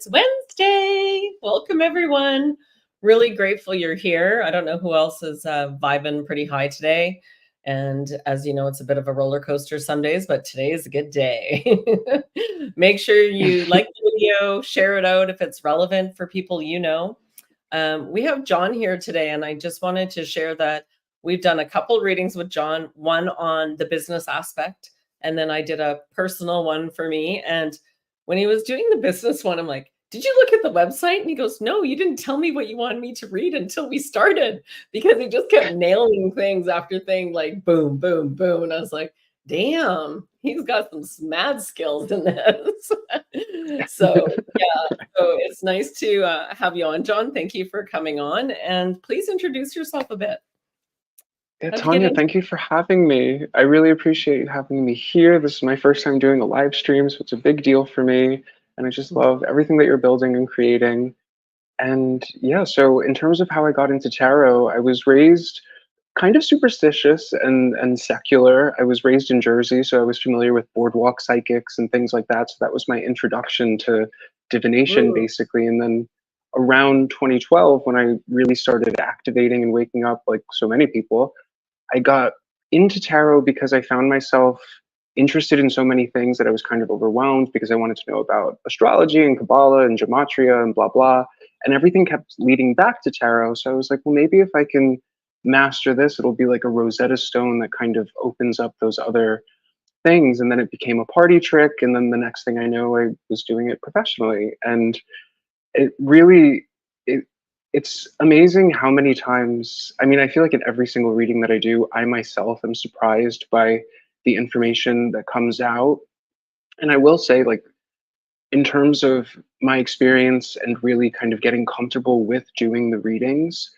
It's Wednesday. Welcome, everyone. Really grateful you're here. I don't know who else is vibing pretty high today. And as you know, it's a bit of a roller coaster some days, but today is a good day. Make sure you like the video, share it out if it's relevant for people you know. We have Jon here today, and I just wanted to share that we've done a couple readings with Jon, one on the business aspect, and then I did a personal one for me. And when he was doing the business one, I'm like, did you look at the website? And he goes, no, you didn't tell me what you wanted me to read until we started, because he just kept nailing things after thing, like boom, boom, boom. And I was like, damn, he's got some mad skills in this. So it's nice to have you on, Jon. Thank you for coming on, and please introduce yourself a bit. Yeah, Tanja, thank you for having me. I really appreciate you having me here. This is my first time doing a live stream, so it's a big deal for me. And I just love everything that you're building and creating. And yeah, so in terms of how I got into tarot, I was raised kind of superstitious and secular. I was raised in Jersey, so I was familiar with boardwalk psychics and things like that. So that was my introduction to divination, basically. And then around 2012, when I really started activating and waking up like so many people, I got into tarot because I found myself interested in so many things that I was kind of overwhelmed, because I wanted to know about astrology and Kabbalah and gematria and blah, blah. And everything kept leading back to tarot. So I was like, well, maybe if I can master this, it'll be like a Rosetta Stone that kind of opens up those other things. And then it became a party trick. And then the next thing I know, I was doing it professionally. And it really, it's amazing how many times, I mean, I feel like in every single reading that I do, I myself am surprised by the information that comes out. And I will say, like, in terms of my experience and really kind of getting comfortable with doing the readings,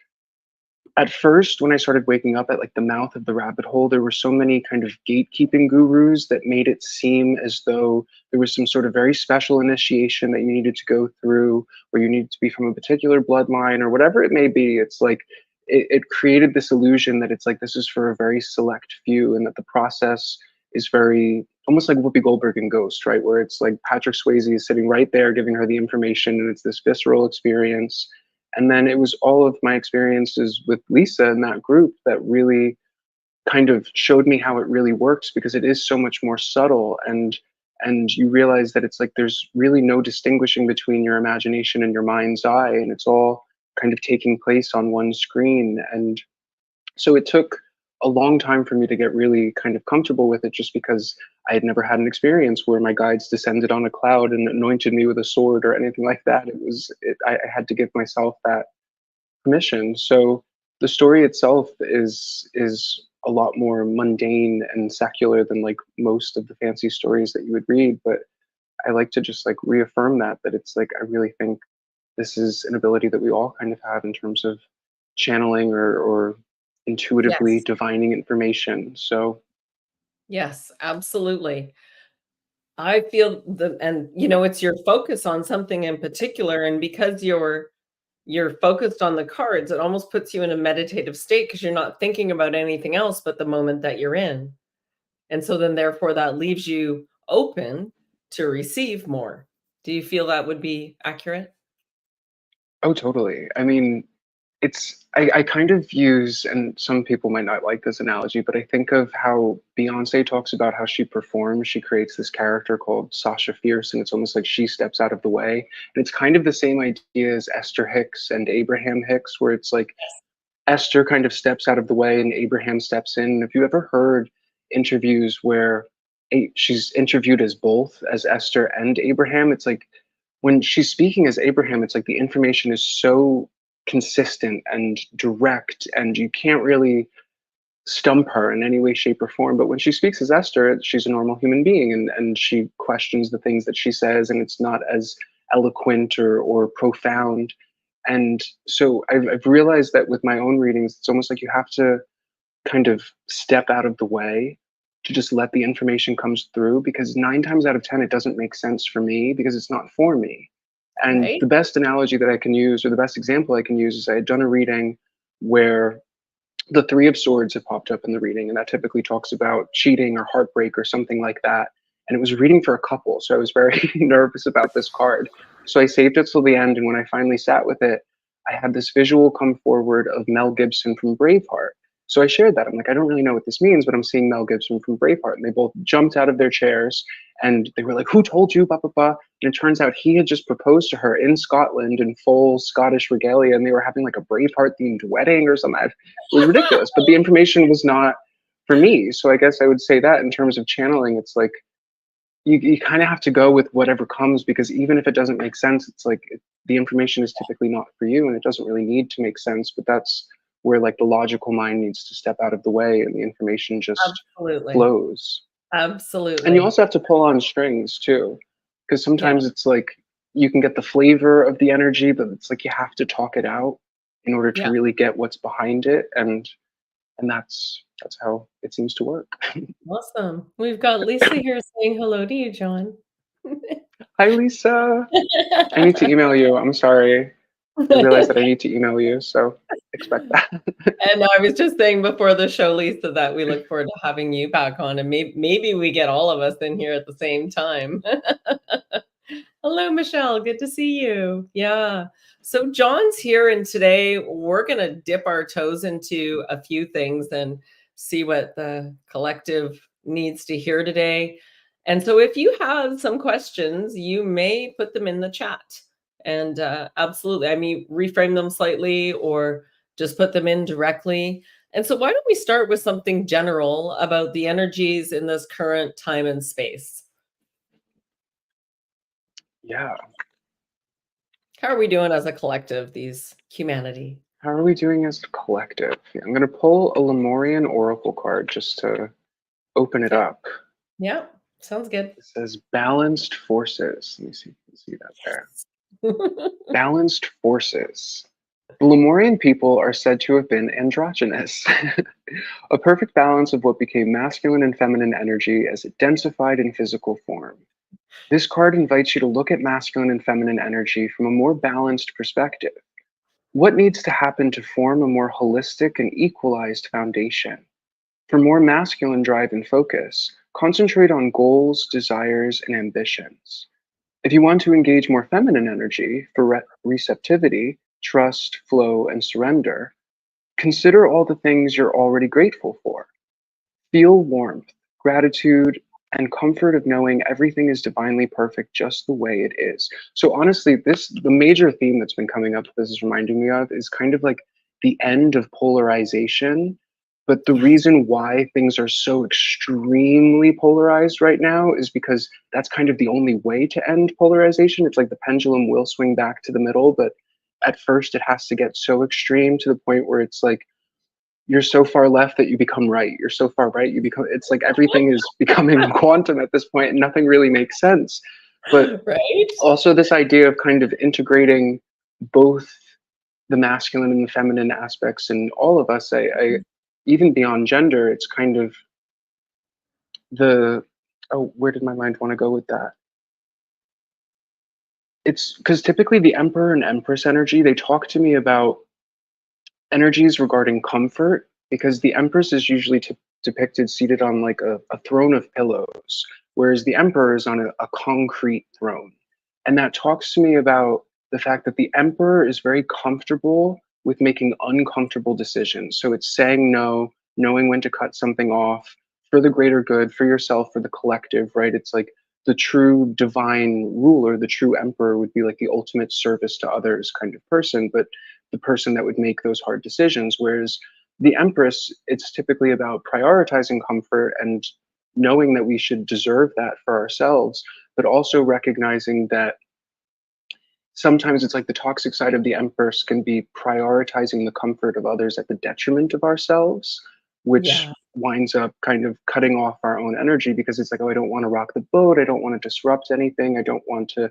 at first, when I started waking up at like the mouth of the rabbit hole, there were so many kind of gatekeeping gurus that made it seem as though there was some sort of very special initiation that you needed to go through, or you needed to be from a particular bloodline or whatever it may be. It's like it created this illusion that it's like this is for a very select few, and that the process is very almost like Whoopi Goldberg in Ghost, right? Where it's like Patrick Swayze is sitting right there giving her the information, and it's this visceral experience. And then it was all of my experiences with Lisa in that group that really kind of showed me how it really works, because it is so much more subtle, and you realize that it's like there's really no distinguishing between your imagination and your mind's eye, and it's all kind of taking place on one screen. And so it took a long time for me to get really kind of comfortable with it, just because I had never had an experience where my guides descended on a cloud and anointed me with a sword or anything like that. I had to give myself that permission. So the story itself is a lot more mundane and secular than like most of the fancy stories that you would read. But I like to just like reaffirm that it's like, I really think this is an ability that we all kind of have in terms of channeling or intuitively divining information. So yes, absolutely. I feel and it's your focus on something in particular, and because you're focused on the cards, it almost puts you in a meditative state, because you're not thinking about anything else but the moment that you're in. And so then therefore that leaves you open to receive more. Do you feel that would be accurate? oh, totally. I mean, I kind of use, and some people might not like this analogy, but I think of how Beyonce talks about how she performs. She creates this character called Sasha Fierce, and it's almost like she steps out of the way. And it's kind of the same idea as Esther Hicks and Abraham Hicks, where it's like Esther kind of steps out of the way and Abraham steps in. And if you ever heard interviews where she's interviewed as both, as Esther and Abraham, it's like when she's speaking as Abraham, it's like the information is so consistent and direct, and you can't really stump her in any way, shape, or form. But when she speaks as Esther, she's a normal human being, and she questions the things that she says, and it's not as eloquent or profound. And so I've realized that with my own readings, it's almost like you have to kind of step out of the way to just let the information comes through, because 9 times out of 10, it doesn't make sense for me because it's not for me. And Right? the best analogy that I can use, or the best example I can use, is I had done a reading where the Three of Swords had popped up in the reading, and that typically talks about cheating or heartbreak or something like that. And it was a reading for a couple, so I was very nervous about this card. So I saved it till the end, and when I finally sat with it, I had this visual come forward of Mel Gibson from Braveheart. So I shared that. I'm like, I don't really know what this means, but I'm seeing Mel Gibson from Braveheart. And they both jumped out of their chairs and they were like, who told you? Blah, blah, blah. And it turns out he had just proposed to her in Scotland in full Scottish regalia, and they were having like a Braveheart themed wedding or something. It was ridiculous, but the information was not for me. So I guess I would say that in terms of channeling, it's like you kind of have to go with whatever comes, because even if it doesn't make sense, it's like the information is typically not for you and it doesn't really need to make sense. But that's where like the logical mind needs to step out of the way and the information just Absolutely. flows. And you Absolutely. also have to pull on strings too, because Yeah. sometimes it's like you can get the flavor of the energy, but it's like you have to talk it out in order to Yeah. really get what's behind it. And that's how it seems to work. Awesome. We've got Lisa here saying hello to you, John. Hi, Lisa. I need to email you. I'm sorry. I realized that I need to email you, so expect that. And I was just saying before the show, Lisa, that we look forward to having you back on, and maybe we get all of us in here at the same time. Hello, Michelle. Good to see you. Yeah. So John's here, and today we're going to dip our toes into a few things and see what the collective needs to hear today. And so if you have some questions, you may put them in the chat. And absolutely, I mean, reframe them slightly or just put them in directly. And so why don't we start with something general about the energies in this current time and space? Yeah. How are we doing as a collective, these humanity? How are we doing as a collective? Yeah, I'm going to pull a Lemurian Oracle card just to open it Okay. up. Yeah, sounds good. It says balanced forces. Let me see if you can see that there. Yes. Balanced forces. The Lemurian people are said to have been androgynous, a perfect balance of what became masculine and feminine energy as it densified in physical form. This card invites you to look at masculine and feminine energy from a more balanced perspective. What needs to happen to form a more holistic and equalized foundation? For more masculine drive and focus, concentrate on goals, desires, and ambitions. If you want to engage more feminine energy for receptivity, trust, flow, and surrender, consider all the things you're already grateful for. Feel warmth, gratitude, and comfort of knowing everything is divinely perfect just the way it is. So honestly, the major theme that's been coming up, this is reminding me of, is kind of like the end of polarization. But the reason why things are so extremely polarized right now is because that's kind of the only way to end polarization. It's like the pendulum will swing back to the middle, but at first it has to get so extreme to the point where it's like you're so far left that you become right. You're so far right, you become, it's like everything is becoming quantum at this point and nothing really makes sense. But Right? also this idea of kind of integrating both the masculine and the feminine aspects in all of us, I even beyond gender, it's kind of the, oh, where did my mind want to go with that? It's because typically the emperor and empress energy, they talk to me about energies regarding comfort, because the empress is usually depicted seated on like a throne of pillows, whereas the emperor is on a concrete throne. And that talks to me about the fact that the emperor is very comfortable with making uncomfortable decisions. So it's saying no, knowing when to cut something off for the greater good, for yourself, for the collective, right? It's like the true divine ruler, the true emperor would be like the ultimate service to others kind of person. But the person that would make those hard decisions. Whereas the Empress, it's typically about prioritizing comfort and knowing that we should deserve that for ourselves, but also recognizing that sometimes it's like the toxic side of the Empress can be prioritizing the comfort of others at the detriment of ourselves, which Yeah. winds up kind of cutting off our own energy, because it's like, oh, I don't want to rock the boat. I don't want to disrupt anything. I don't want to,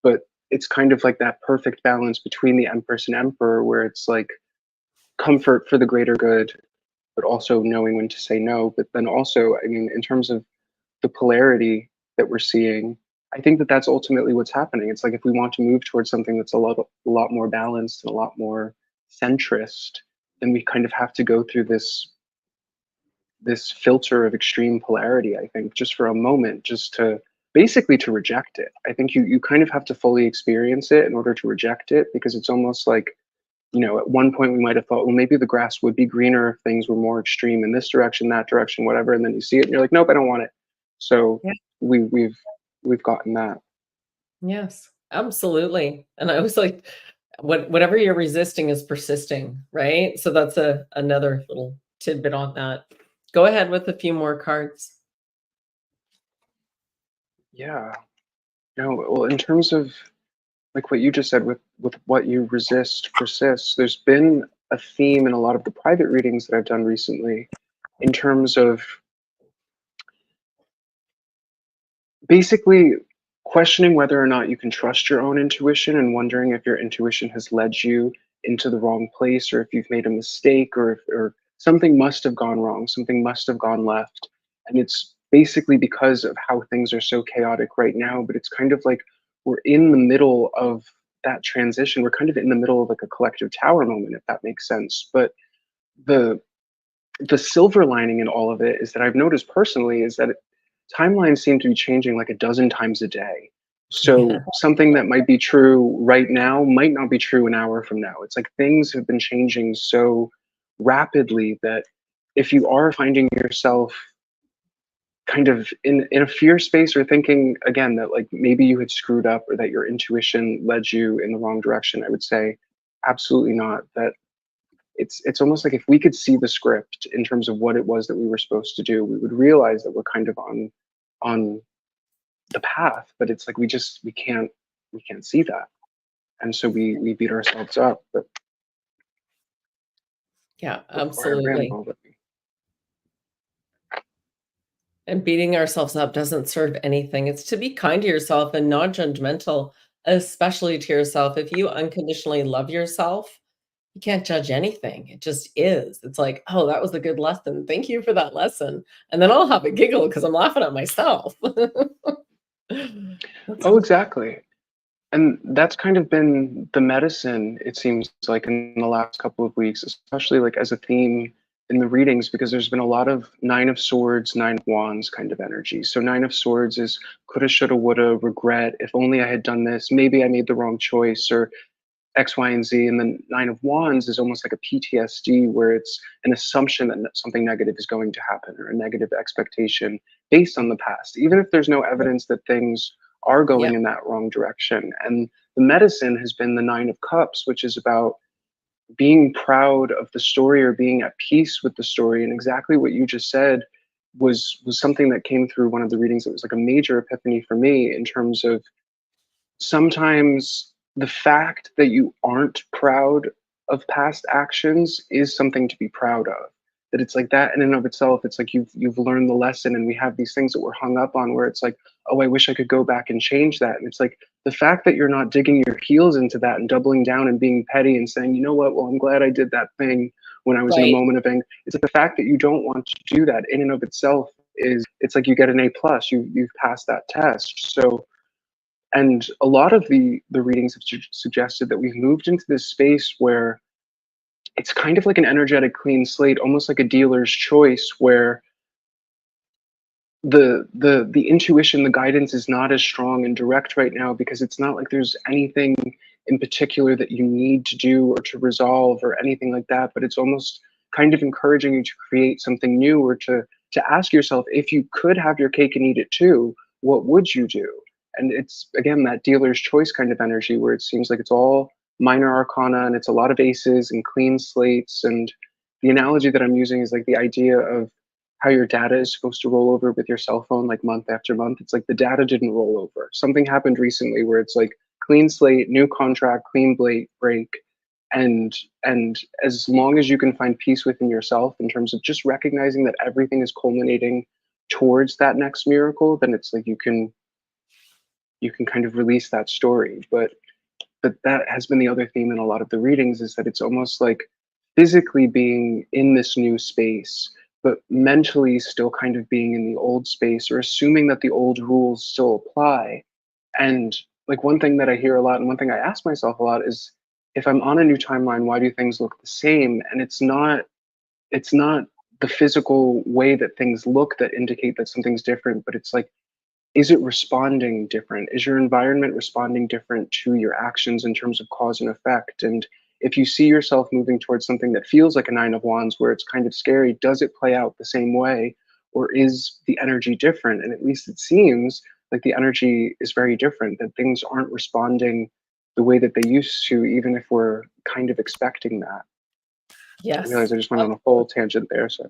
but it's kind of like that perfect balance between the Empress and Emperor, where it's like comfort for the greater good, but also knowing when to say no. But then also, I mean, in terms of the polarity that we're seeing, I think that that's ultimately what's happening. It's like if we want to move towards something that's a lot more balanced and a lot more centrist, then we kind of have to go through this filter of extreme polarity, I think, just for a moment, just to basically to reject it. I think you kind of have to fully experience it in order to reject it, because it's almost like, at one point we might have thought, well, maybe the grass would be greener if things were more extreme in this direction, that direction, whatever, and then you see it and you're like, nope, I don't want it. So Yeah. we've gotten that. Yes, absolutely. And I was like, whatever you're resisting is persisting, right? So that's another little tidbit on that. Go ahead with a few more cards. Yeah. No, well, in terms of like what you just said, with what you resist persists, there's been a theme in a lot of the private readings that I've done recently in terms of basically questioning whether or not you can trust your own intuition, and wondering if your intuition has led you into the wrong place, or if you've made a mistake, or something must have gone wrong, something must have gone left. And it's basically because of how things are so chaotic right now, but it's kind of like we're in the middle of that transition. We're kind of in the middle of like a collective tower moment, if that makes sense. But the the silver lining in all of it is that I've noticed personally is that timelines seem to be changing like a dozen times a day. Yeah. So something that might be true right now might not be true an hour from now. It's like things have been changing so rapidly that if you are finding yourself kind of in a fear space, or thinking again that like maybe you had screwed up, or that your intuition led you in the wrong direction, I would say absolutely not. That it's almost like if we could see the script in terms of what it was that we were supposed to do, we would realize that we're kind of on the path, but it's like we can't see that, and so we beat ourselves up. But Yeah, before I absolutely. ramble, And beating ourselves up doesn't serve anything. It's to be kind to yourself and not judgmental, especially to yourself. If you unconditionally love yourself, you can't judge anything. It just is. It's like, "Oh, that was a good lesson. Thank you for that lesson." And then I'll have a giggle because 'cause I'm laughing at myself. That's oh, exactly. And that's kind of been the medicine, it seems like, in the last couple of weeks, especially like as a theme in the readings, because there's been a lot of Nine of Swords, Nine of Wands kind of energy. So Nine of Swords is coulda, shoulda, woulda, regret. If only I had done this, maybe I made the wrong choice, or X, Y, and Z. And then Nine of Wands is almost like a PTSD, where it's an assumption that something negative is going to happen, or a negative expectation based on the past, even if there's no evidence that things are yeah, going in that wrong direction. And the medicine has been the Nine of Cups, which is about being proud of the story, or being at peace with the story. And exactly what you just said was something that came through one of the readings that was like a major epiphany for me, in terms of sometimes the fact that you aren't proud of past actions is something to be proud of. That it's like that in and of itself, it's like you've learned the lesson, and we have these things that we're hung up on, where it's like, oh, I wish I could go back and change that. And it's like the fact that you're not digging your heels into that and doubling down and being petty and saying, you know what, well, I'm glad I did that thing when I was in a right. moment of anger. It's like the fact that you don't want to do that in and of itself is, it's like you get an A+, you've passed that test. So, and a lot of the readings have suggested that we've moved into this space where it's kind of like an energetic clean slate, almost like a dealer's choice, where the intuition, the guidance is not as strong and direct right now, because it's not like there's anything in particular that you need to do or to resolve or anything like that, but it's almost kind of encouraging you to create something new, or to ask yourself, if you could have your cake and eat it too, what would you do? And it's again that dealer's choice kind of energy, where it seems like it's all minor arcana, and it's a lot of aces and clean slates. And the analogy that I'm using is like the idea of how your data is supposed to roll over with your cell phone like month after month. It's like the data didn't roll over. Something happened recently where it's like clean slate, new contract, clean break. And as long as you can find peace within yourself, in terms of just recognizing that everything is culminating towards that next miracle, then it's like you can kind of release that story. But that has been the other theme in a lot of the readings, is that it's almost like physically being in this new space, but mentally still kind of being in the old space, or assuming that the old rules still apply. And like one thing that I hear a lot, and one thing I ask myself a lot, is if I'm on a new timeline, why do things look the same? And it's not the physical way that things look that indicate that something's different, but it's like is it responding different? Is your environment responding different to your actions in terms of cause and effect? And if you see yourself moving towards something that feels like a Nine of Wands where it's kind of scary, does it play out the same way? Or is the energy different? And at least it seems like the energy is very different, that things aren't responding the way that they used to, even if we're kind of expecting that. I realize Yes. I just went on a full tangent there. So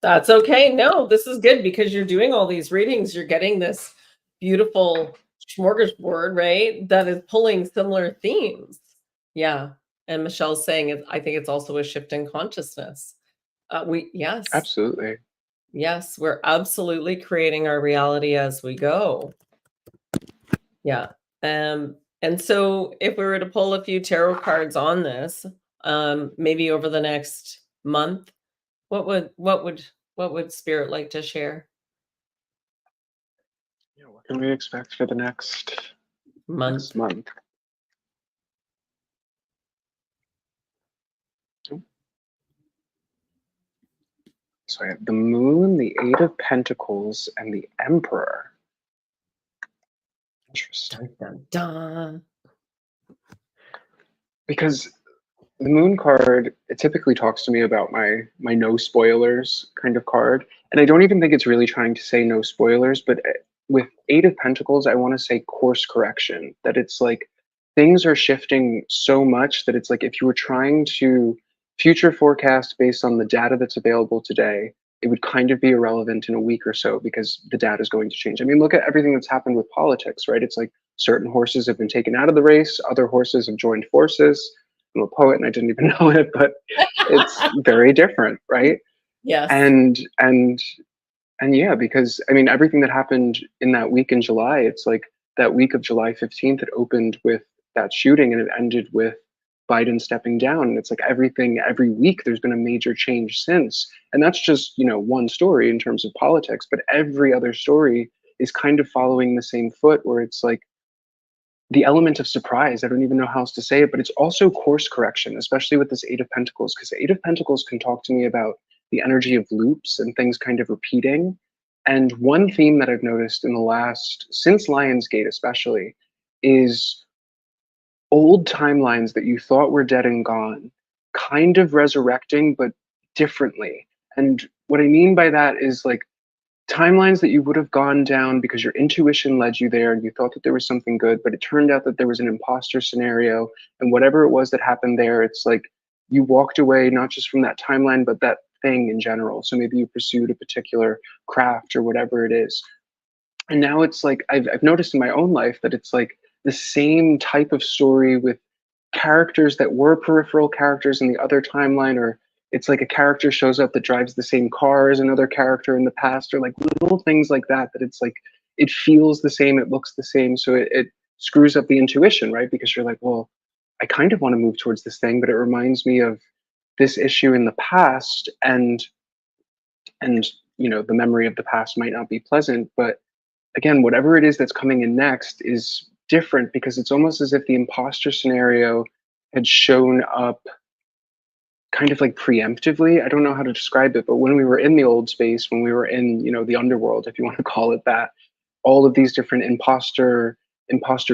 That's okay. No, this is good because you're doing all these readings. You're getting this beautiful smorgasbord, right? That is pulling similar themes. Yeah. And Michelle's saying I think it's also a shift in consciousness. Yes, absolutely. yes, we're absolutely creating our reality as we go. Yeah. And so if we were to pull a few tarot cards on this, maybe over the next month, what would spirit like to share? Yeah, what can we expect for the next Month. month? So I have the Moon, the Eight of Pentacles, and the Emperor. Interesting. Dun, dun, dun. Because the Moon card, it typically talks to me about my no spoilers kind of card. And I don't even think it's really trying to say no spoilers, but with Eight of Pentacles, I want to say course correction. That it's like things are shifting so much that it's like if you were trying to future forecast based on the data that's available today, it would kind of be irrelevant in a week or so because the data is going to change. I mean, look at everything that's happened with politics, right? It's like certain horses have been taken out of the race, other horses have joined forces. I'm a poet and I didn't even know it, but it's very different, right? Yes. And yeah, because I mean everything that happened in that week in July, it's like that week of July 15th, it opened with that shooting and it ended with Biden stepping down. And it's like everything every week there's been a major change since. And that's just, one story in terms of politics, but every other story is kind of following the same foot where it's like the element of surprise. I don't even know how else to say it, but it's also course correction, especially with this Eight of Pentacles, because the Eight of Pentacles can talk to me about the energy of loops and things kind of repeating. And one theme that I've noticed in the since Lionsgate especially, is old timelines that you thought were dead and gone, kind of resurrecting, but differently. And what I mean by that is like timelines that you would have gone down because your intuition led you there and you thought that there was something good, but it turned out that there was an imposter scenario. And whatever it was that happened there, it's like you walked away not just from that timeline, but that thing in general. So maybe you pursued a particular craft or whatever it is. And now it's like I've noticed in my own life that it's like the same type of story with characters that were peripheral characters in the other timeline, or it's like a character shows up that drives the same car as another character in the past, or like little things like that, that it's like it feels the same, it looks the same. So it screws up the intuition, right? Because you're like, well, I kind of want to move towards this thing, but it reminds me of this issue in the past, and the memory of the past might not be pleasant, but again, whatever it is that's coming in next is different because it's almost as if the imposter scenario had shown up kind of like preemptively. I don't know how to describe it, but when we were in the old space, when we were in, the underworld, if you want to call it that, all of these different imposter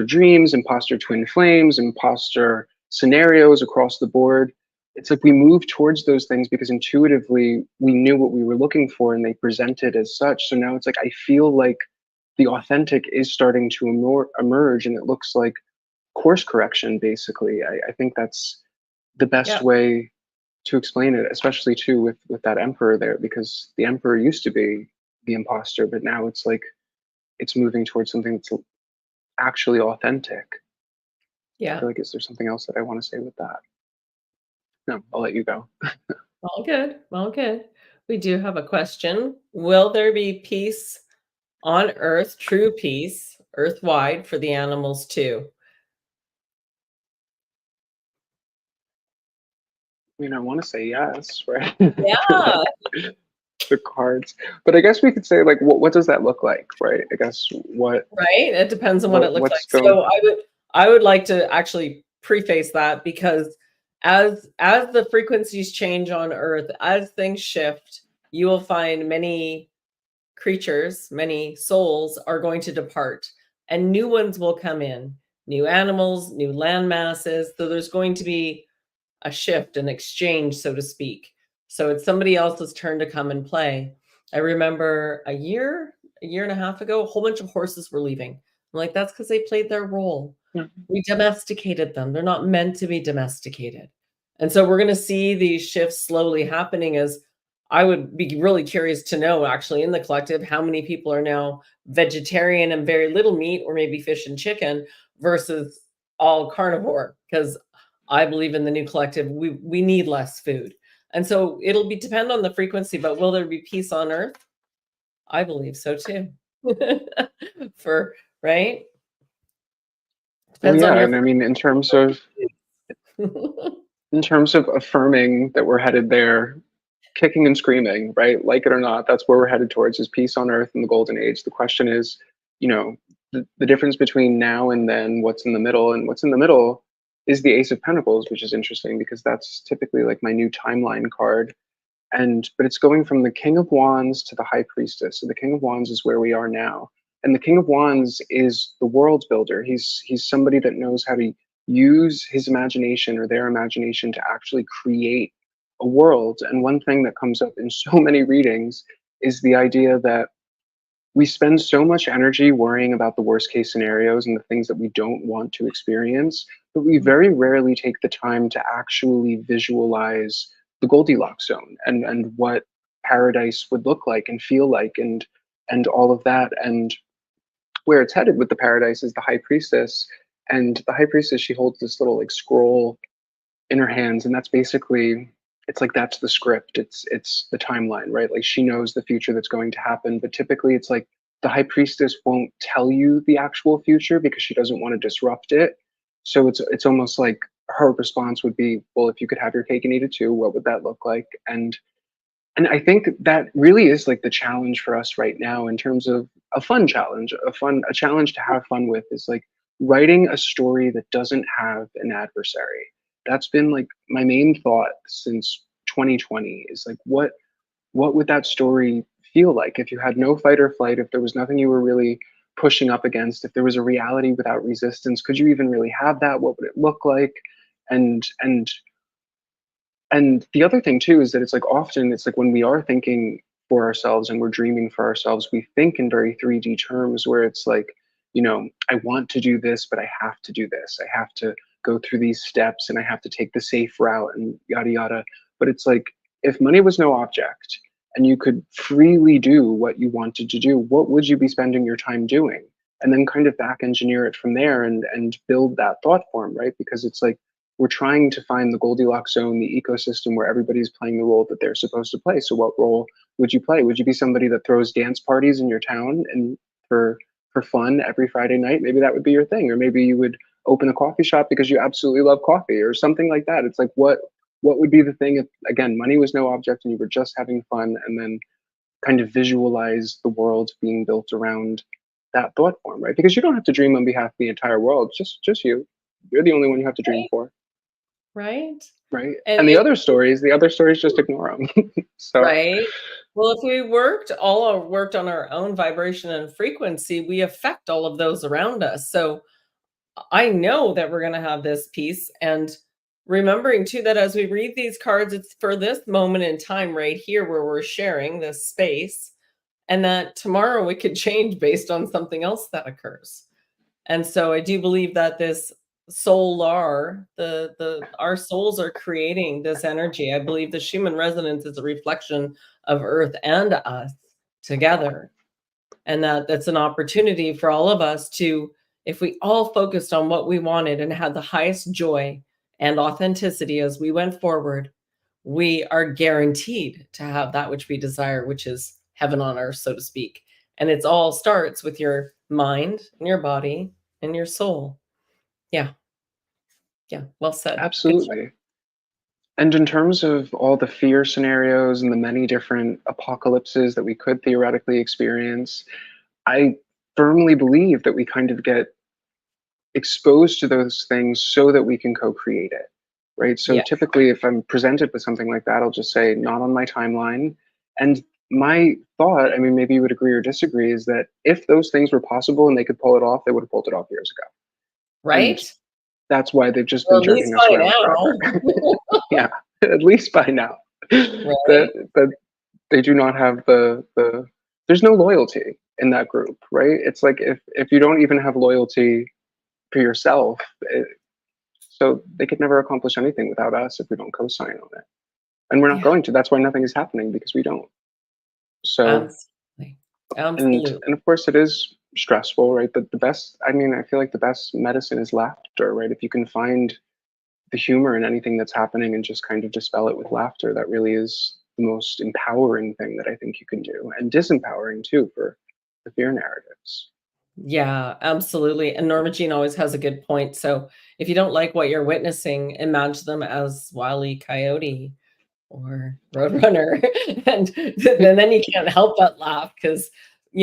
dreams, imposter twin flames, imposter scenarios across the board. It's like we moved towards those things because intuitively we knew what we were looking for and they presented as such. So now it's like I feel like the authentic is starting to emerge and it looks like course correction basically. I think that's the best way to explain it, especially too with that emperor there, because the emperor used to be the imposter, but now it's like it's moving towards something that's actually authentic. I feel like, is there something else that I want to say with that? No, I'll let you go. All good. All good. We do have a question. Will there be peace on Earth, true peace, earth-wide for the animals too? I mean, I want to say yes, right? Yeah. The cards, but I guess we could say like, what does that look like, right? I guess Right? It depends on what it looks what's like. going. So I would like to actually preface that because as the frequencies change on Earth, as things shift, you will find many creatures, many souls are going to depart, and new ones will come in, new animals, new land masses. So there's going to be a shift, an exchange, so to speak. So it's somebody else's turn to come and play. I remember a year and a half ago, a whole bunch of horses were leaving. I'm like, that's because they played their role. We domesticated them. They're not meant to be domesticated. And so we're going to see these shifts slowly happening. As I would be really curious to know, actually, in the collective, how many people are now vegetarian and very little meat, or maybe fish and chicken, versus all carnivore. Because I believe in the new collective, we need less food. And so it'll depend on the frequency, but will there be peace on earth? I believe so too. Right? Well, Depends on yeah, your and I mean, in terms of affirming that we're headed there, kicking and screaming, right? Like it or not, that's where we're headed towards, is peace on earth in the golden age. The question is, you know, the difference between now and then, what's in the middle, and what's in the middle is the Ace of Pentacles, which is interesting because that's typically like my new timeline card. But it's going from the King of Wands to the High Priestess. So the King of Wands is where we are now. And the King of Wands is the world builder. He's somebody that knows how to use his imagination or their imagination to actually create a world. And one thing that comes up in so many readings is the idea that we spend so much energy worrying about the worst case scenarios and the things that we don't want to experience, but we very rarely take the time to actually visualize the Goldilocks zone and what paradise would look like and feel like and all of that. And where it's headed with the paradise is the High Priestess. And the High Priestess, she holds this little like scroll in her hands, and that's basically, it's like that's the script, it's the timeline, right? Like she knows the future that's going to happen, but typically it's like the High Priestess won't tell you the actual future because she doesn't want to disrupt it. So it's almost like her response would be, well, if you could have your cake and eat it too, what would that look like? And I think that really is like the challenge for us right now, in terms of a fun challenge, a challenge to have fun with, is like writing a story that doesn't have an adversary. That's been like my main thought since 2020, is like what would that story feel like if you had no fight or flight, if there was nothing you were really pushing up against, if there was a reality without resistance, could you even really have that? What would it look like? And and the other thing too is that it's like often it's like when we are thinking for ourselves and we're dreaming for ourselves, we think in very 3D terms, where it's like, I want to do this, but I have to do this. I have to go through these steps and I have to take the safe route and yada yada. But it's like, if money was no object and you could freely do what you wanted to do, what would you be spending your time doing? And then kind of back engineer it from there and build that thought form, right? Because it's like, we're trying to find the Goldilocks zone, the ecosystem where everybody's playing the role that they're supposed to play. So what role would you play? Would you be somebody that throws dance parties in your town and for fun every Friday night? Maybe that would be your thing. Or maybe you would open a coffee shop because you absolutely love coffee or something like that. It's like, what would be the thing if, again, money was no object and you were just having fun, and then kind of visualize the world being built around that thought form, right? Because you don't have to dream on behalf of the entire world, just you. You're the only one you have to dream for. Right. Right. And And the other stories, just ignore them. So right. Well, if we worked on our own vibration and frequency, we affect all of those around us. So I know that we're going to have this peace. And remembering too that as we read these cards, it's for this moment in time right here where we're sharing this space, and that tomorrow it could change based on something else that occurs. And so I do believe that this solar, the our souls are creating this energy. I believe the Schumann resonance is a reflection of Earth and us together. And that's an opportunity for all of us to, if we all focused on what we wanted and had the highest joy and authenticity as we went forward, we are guaranteed to have that which we desire, which is heaven on earth, so to speak. And it's all starts with your mind and your body and your soul. Yeah. Yeah. Well said. Good job. absolutely. And in terms of all the fear scenarios and the many different apocalypses that we could theoretically experience, I firmly believe that we kind of get exposed to those things so that we can co-create it, right? So Yeah. typically, if I'm presented with something like that, I'll just say, not on my timeline. And my thought, I mean, maybe you would agree or disagree, is that if those things were possible and they could pull it off, they would have pulled it off years ago. And Right? that's why they've just Well, been at least jerking us by around forever. now. Yeah, at least by now. Right? That they do not have the there's no loyalty in that group, right? It's like if you don't even have loyalty for yourself, so they could never accomplish anything without us if we don't co-sign on it. And we're not Yeah, going to. That's why nothing is happening, because we don't. So absolutely. and Absolutely. of course it is stressful, right? But the best, I mean, I feel like the best medicine is laughter, right? If you can find the humor in anything that's happening and just kind of dispel it with laughter, that really is the most empowering thing that I think you can do, and disempowering too for the fear narratives. Yeah, absolutely. And Norma Jean always has a good point. So if you don't like what you're witnessing, imagine them as Wile E. Coyote or Roadrunner, and then you can't help but laugh because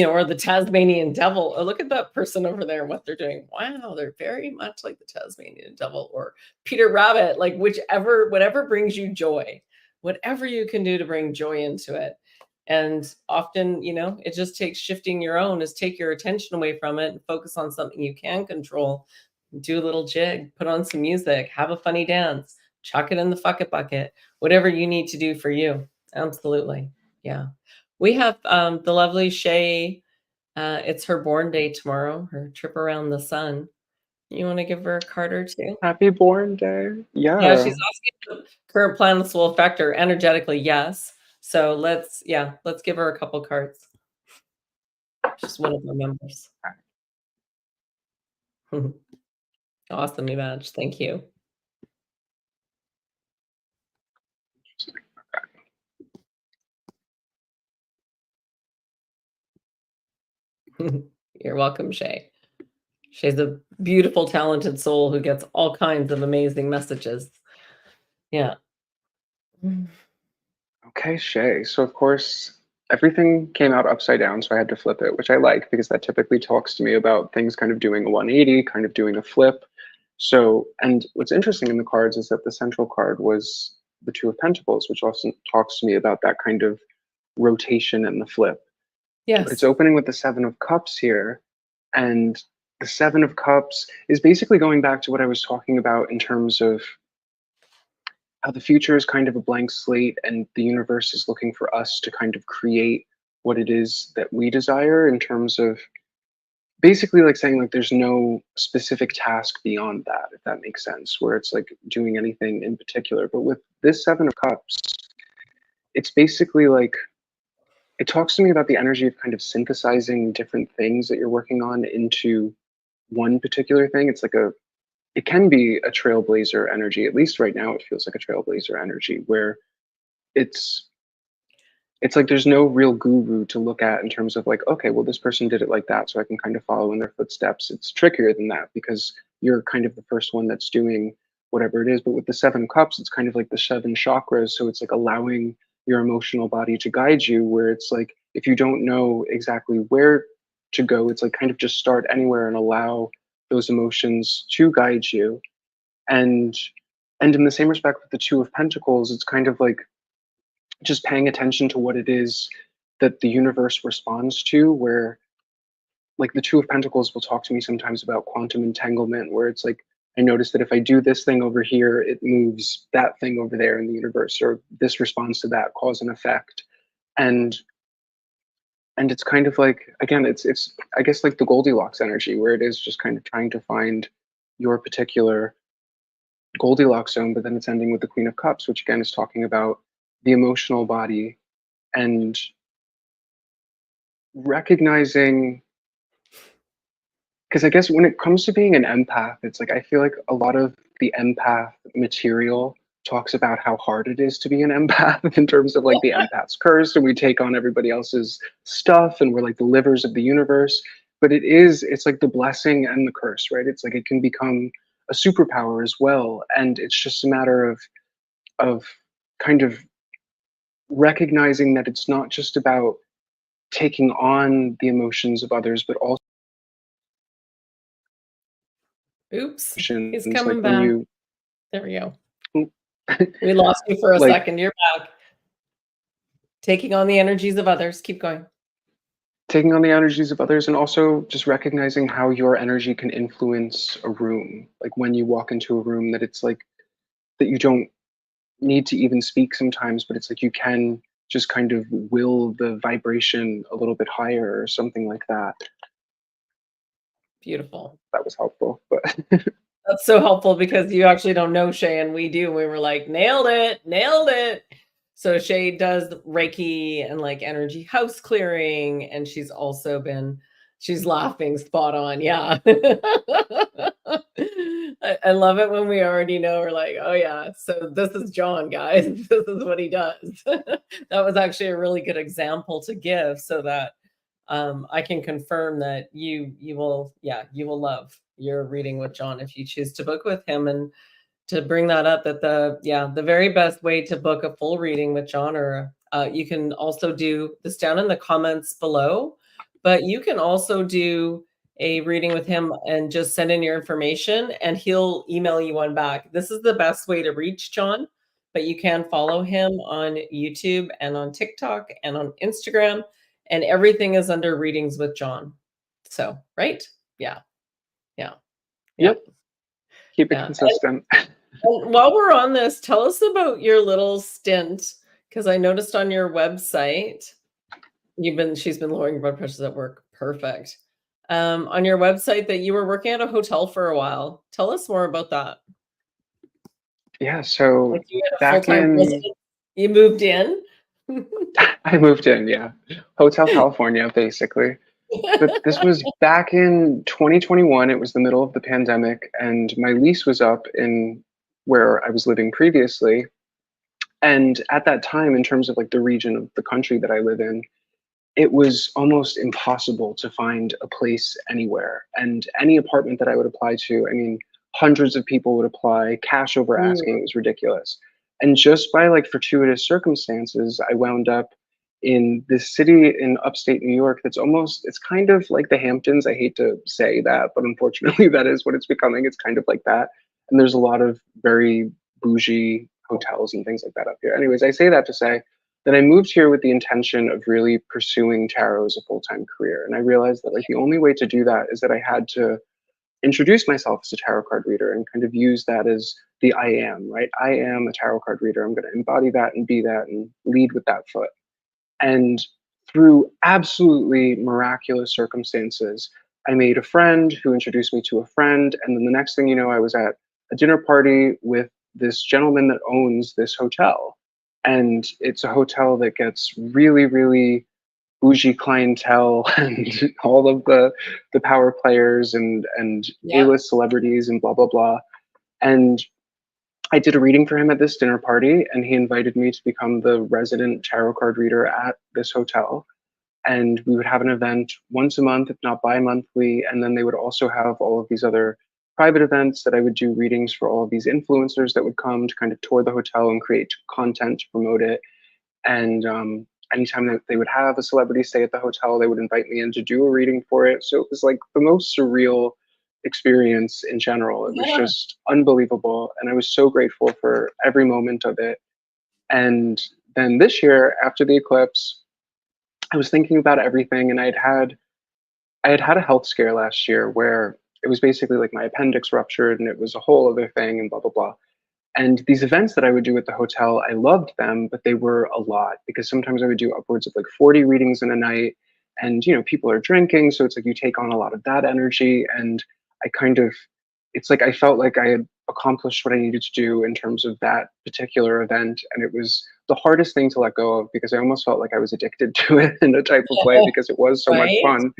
or the Tasmanian Devil. Oh, look at that person over there, what they're doing. Wow, they're very much like the Tasmanian Devil or Peter Rabbit. Like whatever brings you joy, whatever you can do to bring joy into it. And often, it just takes shifting your own, is take your attention away from it and focus on something you can control. Do a little jig, put on some music, have a funny dance, chuck it in the bucket, whatever you need to do for you. Absolutely. Yeah. We have the lovely Shay. It's her born day tomorrow, her trip around the sun. You want to give her a card or two? Happy born day. Yeah, Yeah. she's asking if the current planets will affect her energetically. Yes. So let's give her a couple cards. She's one of our members. Awesome, Image. Thank you. You're welcome, Shay. She's a beautiful, talented soul who gets all kinds of amazing messages. Yeah. Okay, Shay. So of course everything came out upside down, so I had to flip it, which I like because that typically talks to me about things kind of doing a 180, kind of doing a flip. So, and what's interesting in the cards is that the central card was the Two of Pentacles, which often talks to me about that kind of rotation and the flip. But it's Yes. opening with the Seven of Cups here. And the Seven of Cups is basically going back to what I was talking about in terms of how the future is kind of a blank slate and the universe is looking for us to kind of create what it is that we desire, in terms of basically like saying like there's no specific task beyond that, if that makes sense, where it's like doing anything in particular. But with this Seven of Cups, it's basically like it talks to me about the energy of kind of synthesizing different things that you're working on into one particular thing. It's like it can be a trailblazer energy. At least right now it feels like a trailblazer energy, where it's it's like there's no real guru to look at in terms of like, okay, well, this person did it like that, so I can kind of follow in their footsteps. It's trickier than that because you're kind of the first one that's doing whatever it is. But with the Seven Cups, it's kind of like the seven chakras. So it's like allowing your emotional body to guide you, where it's like if you don't know exactly where to go, it's like kind of just start anywhere and allow those emotions to guide you. And and in the same respect with the Two of Pentacles, it's kind of like just paying attention to what it is that the universe responds to, where like the Two of Pentacles will talk to me sometimes about quantum entanglement, where it's like I notice that if I do this thing over here, it moves that thing over there in the universe, or this responds to that, cause and effect. and and it's kind of like, again, it's I guess like the Goldilocks energy, where it is just kind of trying to find your particular Goldilocks zone. But then it's ending with the Queen of Cups, which again is talking about the emotional body and recognizing, because I guess when it comes to being an empath, it's like I feel like a lot of the empath material talks about how hard it is to be an empath in terms of like the empath's curse and we take on everybody else's stuff and we're like the livers of the universe. But it's like the blessing and the curse, right? It's like it can become a superpower as well. And it's just a matter of kind of recognizing that it's not just about taking on the emotions of others, but also Oops. He's emotions like coming when back. you There we go. We lost you for a like second. You're back. Taking on the energies of others. Keep going. Taking on the energies of others, and also just recognizing how your energy can influence a room. Like when you walk into a room, that it's like that you don't need to even speak sometimes, but it's like you can just kind of will the vibration a little bit higher or something like that. Beautiful. That was helpful, but That's so helpful because you actually don't know Shay and we do. We were like, nailed it, nailed it. So Shay does Reiki and like energy house clearing, and she's laughing spot on. Yeah. I love it when we already know. We're like, oh yeah, so this is Jon, guys. This is what he does. That was actually a really good example to give so that I can confirm that you will love your reading with Jon if you choose to book with him. And to bring that up, that the very best way to book a full reading with Jon, or you can also do this down in the comments below, but you can also do a reading with him and just send in your information and he'll email you one back. This is the best way to reach Jon, but you can follow him on YouTube and on TikTok and on Instagram, and everything is under Readings with Jon. So, right? Yeah. Yeah. yep, keep it Yeah. consistent. And while we're on this, tell us about your little stint, because I noticed on your website, she's been lowering blood pressures at work. Perfect. On your website that you were working at a hotel for a while. Tell us more about that. Yeah, so Like you had a back full-time in resident, you moved in. I moved in, yeah. Hotel California, basically. But this was back in 2021. It was the middle of the pandemic, and my lease was up in where I was living previously. And at that time, in terms of like the region of the country that I live in, it was almost impossible to find a place anywhere. And any apartment that I would apply to, I mean, hundreds of people would apply, cash over asking. It was ridiculous. And just by like fortuitous circumstances, I wound up in this city in upstate New York that's it's kind of like the Hamptons. I hate to say that, but unfortunately, that is what it's becoming. It's kind of like that. And there's a lot of very bougie hotels and things like that up here. Anyways, I say that to say that I moved here with the intention of really pursuing tarot as a full-time career. And I realized that like the only way to do that is that I had to introduce myself as a tarot card reader and kind of use that as the I am, right? I am a tarot card reader. I'm going to embody that and be that and lead with that foot. And through absolutely miraculous circumstances, I made a friend who introduced me to a friend. And then the next thing you know, I was at a dinner party with this gentleman that owns this hotel. And it's a hotel that gets really, really bougie clientele and all of the power players and Yeah. A-list celebrities and blah, blah, blah. And I did a reading for him at this dinner party, and he invited me to become the resident tarot card reader at this hotel. And we would have an event once a month, if not bi-monthly. And then they would also have all of these other private events that I would do readings for all of these influencers that would come to kind of tour the hotel and create content to promote it. And anytime that they would have a celebrity stay at the hotel, they would invite me in to do a reading for it. So it was like the most surreal experience in general. It was Yeah. just unbelievable. And I was so grateful for every moment of it. And then this year, after the eclipse, I was thinking about everything, and I had a health scare last year where it was basically like my appendix ruptured and it was a whole other thing and blah blah blah. And these events that I would do at the hotel, I loved them, but they were a lot because sometimes I would do upwards of like 40 readings in a night. And, people are drinking. So it's like you take on a lot of that energy. And I kind of, it's like I felt like I had accomplished what I needed to do in terms of that particular event. And it was the hardest thing to let go of because I almost felt like I was addicted to it in a type of way because it was so much Right? fun.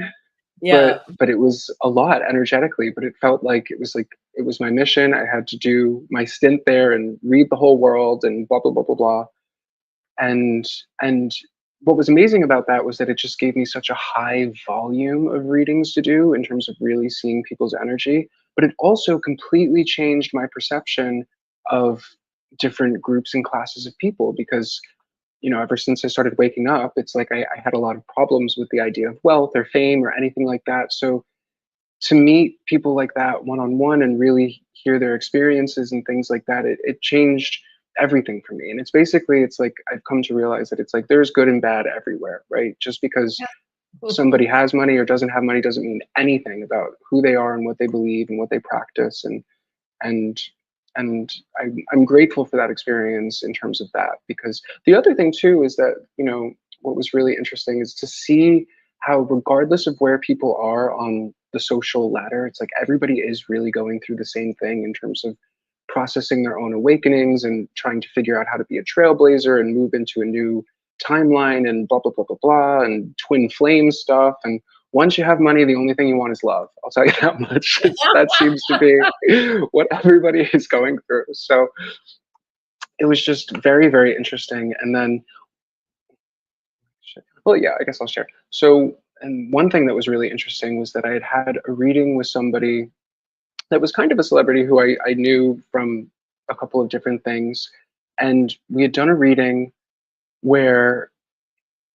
Yeah. But it was a lot energetically, but it felt like it was my mission. I had to do my stint there and read the whole world and blah blah blah blah blah. And what was amazing about that was that it just gave me such a high volume of readings to do in terms of really seeing people's energy, but it also completely changed my perception of different groups and classes of people because ever since I started waking up, it's like I had a lot of problems with the idea of wealth or fame or anything like that. So to meet people like that one on one and really hear their experiences and things like that, it changed everything for me. And it's basically, it's like I've come to realize that it's like there's good and bad everywhere, right? Just because somebody has money or doesn't have money doesn't mean anything about who they are and what they believe and what they practice. And and I'm grateful for that experience in terms of that. Because the other thing too is that, you know, what was really interesting is to see how, regardless of where people are on the social ladder, it's like everybody is really going through the same thing in terms of processing their own awakenings and trying to figure out how to be a trailblazer and move into a new timeline and blah blah blah blah blah and twin flame stuff. And once you have money, the only thing you want is love. I'll tell you that much. That seems to be what everybody is going through. So it was just very, very interesting. And then, well, yeah, I guess I'll share. So, and one thing that was really interesting was that I had had a reading with somebody that was kind of a celebrity who I knew from a couple of different things. And we had done a reading where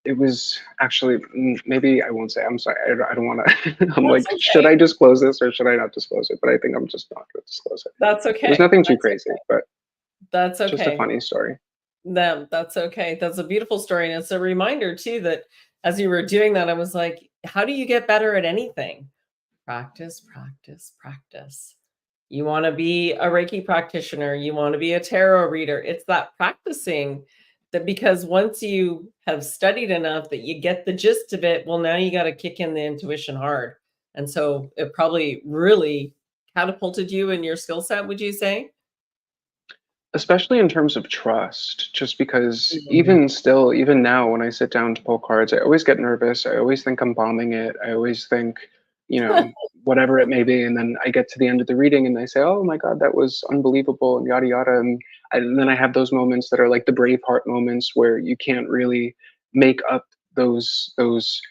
it was actually, maybe I won't say, I'm sorry, I don't want to, I'm like, okay. should I disclose this or should I not disclose it? But I think I'm just not going to disclose it. That's okay. It was nothing too That's crazy, okay. but That's okay. just a funny story. That's okay. That's a beautiful story. And it's a reminder too that as you were doing that, I was like, how do you get better at anything? Practice, practice, practice. You want to be a Reiki practitioner, you want to be a tarot reader. It's that practicing that, because once you have studied enough that you get the gist of it, well, now you got to kick in the intuition hard. And so it probably really catapulted you in your skill set, would you say? Especially in terms of trust, just because Mhm. even still, even now, when I sit down to pull cards, I always get nervous. I always think I'm bombing it. I always think, you know, whatever it may be. And then I get to the end of the reading and they say, oh my God, that was unbelievable and yada yada. And then I have those moments that are like the Braveheart moments where you can't really make up those things.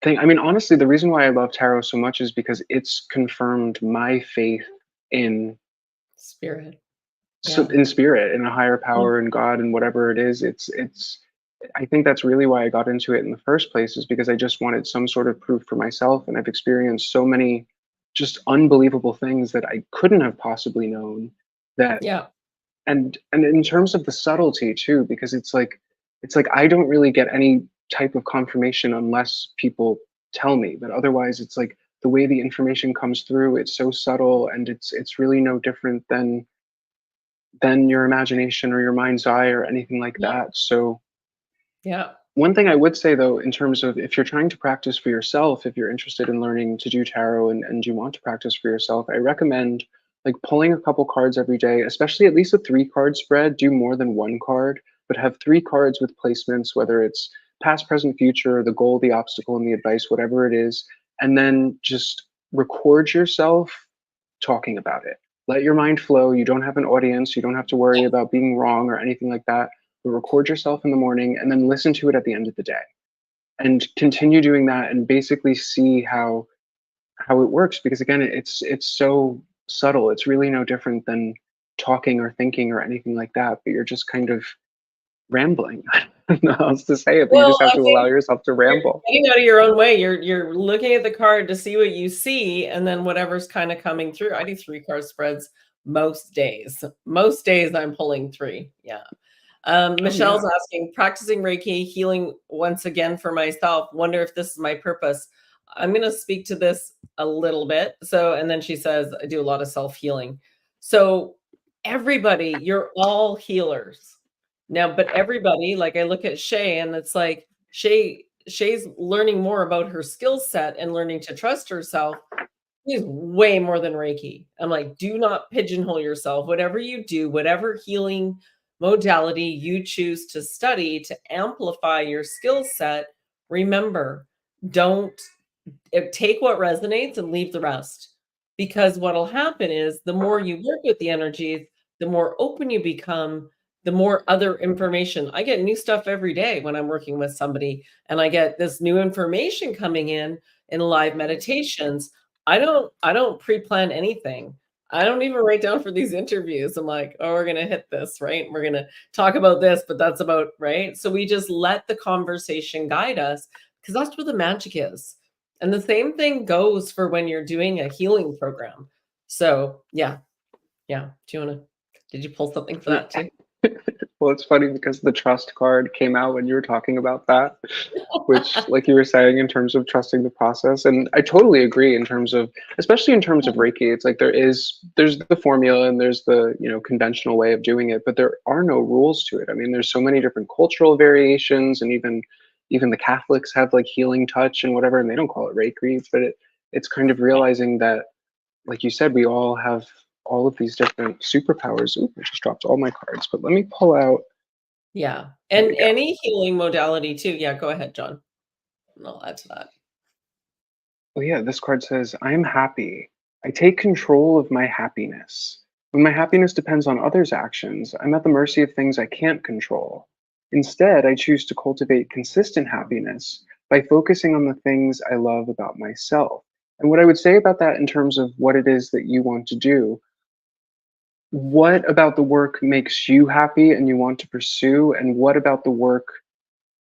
I mean, honestly, the reason why I love tarot so much is because it's confirmed my faith in Spirit. so Yeah. in spirit, in a higher Mm. power and God and whatever it is. It's I think that's really why I got into it in the first place, is because I just wanted some sort of proof for myself. And I've experienced so many just unbelievable things that I couldn't have possibly known, that Yeah. and in terms of the subtlety too, because it's like I don't really get any type of confirmation unless people tell me. But otherwise it's like the way the information comes through, it's so subtle, and it's really no different than your imagination or your mind's eye or anything like Yeah. that. So Yeah. one thing I would say though, in terms of if you're trying to practice for yourself, if you're interested in learning to do tarot and you want to practice for yourself, I recommend like pulling a couple cards every day, especially at least a 3 card spread. Do more than 1 card, but have 3 cards with placements, whether it's past, present, future, the goal, the obstacle, and the advice, whatever it is. And then just record yourself talking about it. Let your mind flow. You don't have an audience. You don't have to worry about being wrong or anything like that. But record yourself in the morning and then listen to it at the end of the day. And continue doing that and basically see how it works, because again, it's so subtle. It's really no different than talking or thinking or anything like that, but you're just kind of rambling. I don't know how else to say it, but you Well, just have I to think allow yourself to you're ramble. getting out of your own way. You're looking at the card to see what you see, and then whatever's kind of coming through. I do 3 card spreads most days. Most days I'm pulling 3. Yeah. Oh Michelle's yeah. asking, practicing Reiki, healing once again for myself. Wonder if this is my purpose. I'm going to speak to this a little bit. So, and then she says, I do a lot of self healing. So, everybody, you're all healers now, but everybody, like I look at Shay and it's like Shay's learning more about her skill set and learning to trust herself is way more than Reiki. I'm like, do not pigeonhole yourself. Whatever you do, whatever healing modality you choose to study to amplify your skill set, remember, don't take what resonates and leave the rest. Because what'll happen is the more you work with the energies, the more open you become, the more other information. I get new stuff every day when I'm working with somebody, and I get this new information coming in live meditations. I don't pre-plan anything. I don't even write down for these interviews. I'm like, oh, we're gonna hit this, right? We're gonna talk about this, but that's about right. So we just let the conversation guide us, because that's where the magic is. And the same thing goes for when you're doing a healing program. So, yeah. Yeah. Do you want to? Did you pull something for that too? Well, it's funny because the trust card came out when you were talking about that, which, like you were saying, in terms of trusting the process. And I totally agree in terms of, especially in terms of Reiki, it's like there's the formula and there's the, conventional way of doing it, but there are no rules to it. I mean, there's so many different cultural variations, and even the Catholics have like healing touch and whatever, and they don't call it Reiki, but it's kind of realizing that, like you said, we all have all of these different superpowers. Ooh, I just dropped all my cards, but let me pull out. Yeah. There And we go. any healing modality too. Yeah, go ahead, John. And I'll add to that. Oh yeah, this card says, I am happy. I take control of my happiness. When my happiness depends on others' actions, I'm at the mercy of things I can't control. Instead, I choose to cultivate consistent happiness by focusing on the things I love about myself. And what I would say about that in terms of what it is that you want to do, what about the work makes you happy and you want to pursue? And what about the work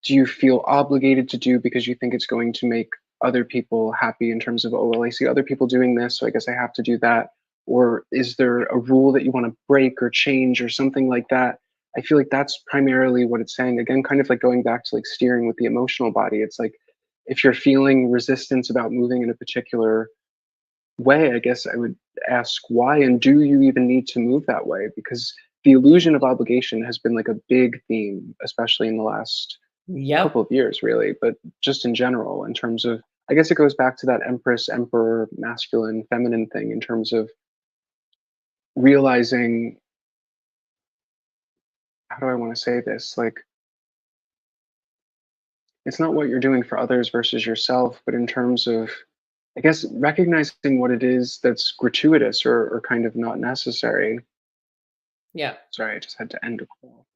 do you feel obligated to do because you think it's going to make other people happy in terms of, oh, well, I see other people doing this, so I guess I have to do that? Or is there a rule that you want to break or change or something like that? I feel like that's primarily what it's saying. Again, kind of like going back to like steering with the emotional body. It's like if you're feeling resistance about moving in a particular way, I guess I would ask why, and do you even need to move that way? Because the illusion of obligation has been like a big theme, especially in the last couple Yep. of years, really, but just in general, in terms of, I guess it goes back to that Empress, Emperor, masculine, feminine thing in terms of realizing, how do I want to say this? Like, it's not what you're doing for others versus yourself, but in terms of, I guess, recognizing what it is that's gratuitous or kind of not necessary. Yeah. Sorry, I just had to end a call.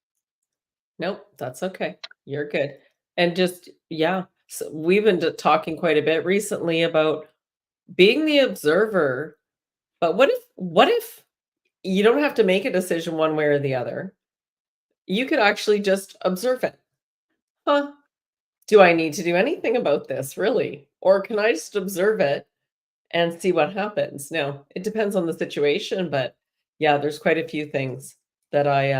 Nope, that's okay. You're good. And just, yeah. So we've been talking quite a bit recently about being the observer. But what if you don't have to make a decision one way or the other? You could actually just observe it. Huh? Do I need to do anything about this, really? Or can I just observe it and see what happens? Now, it depends on the situation, but yeah, there's quite a few things that I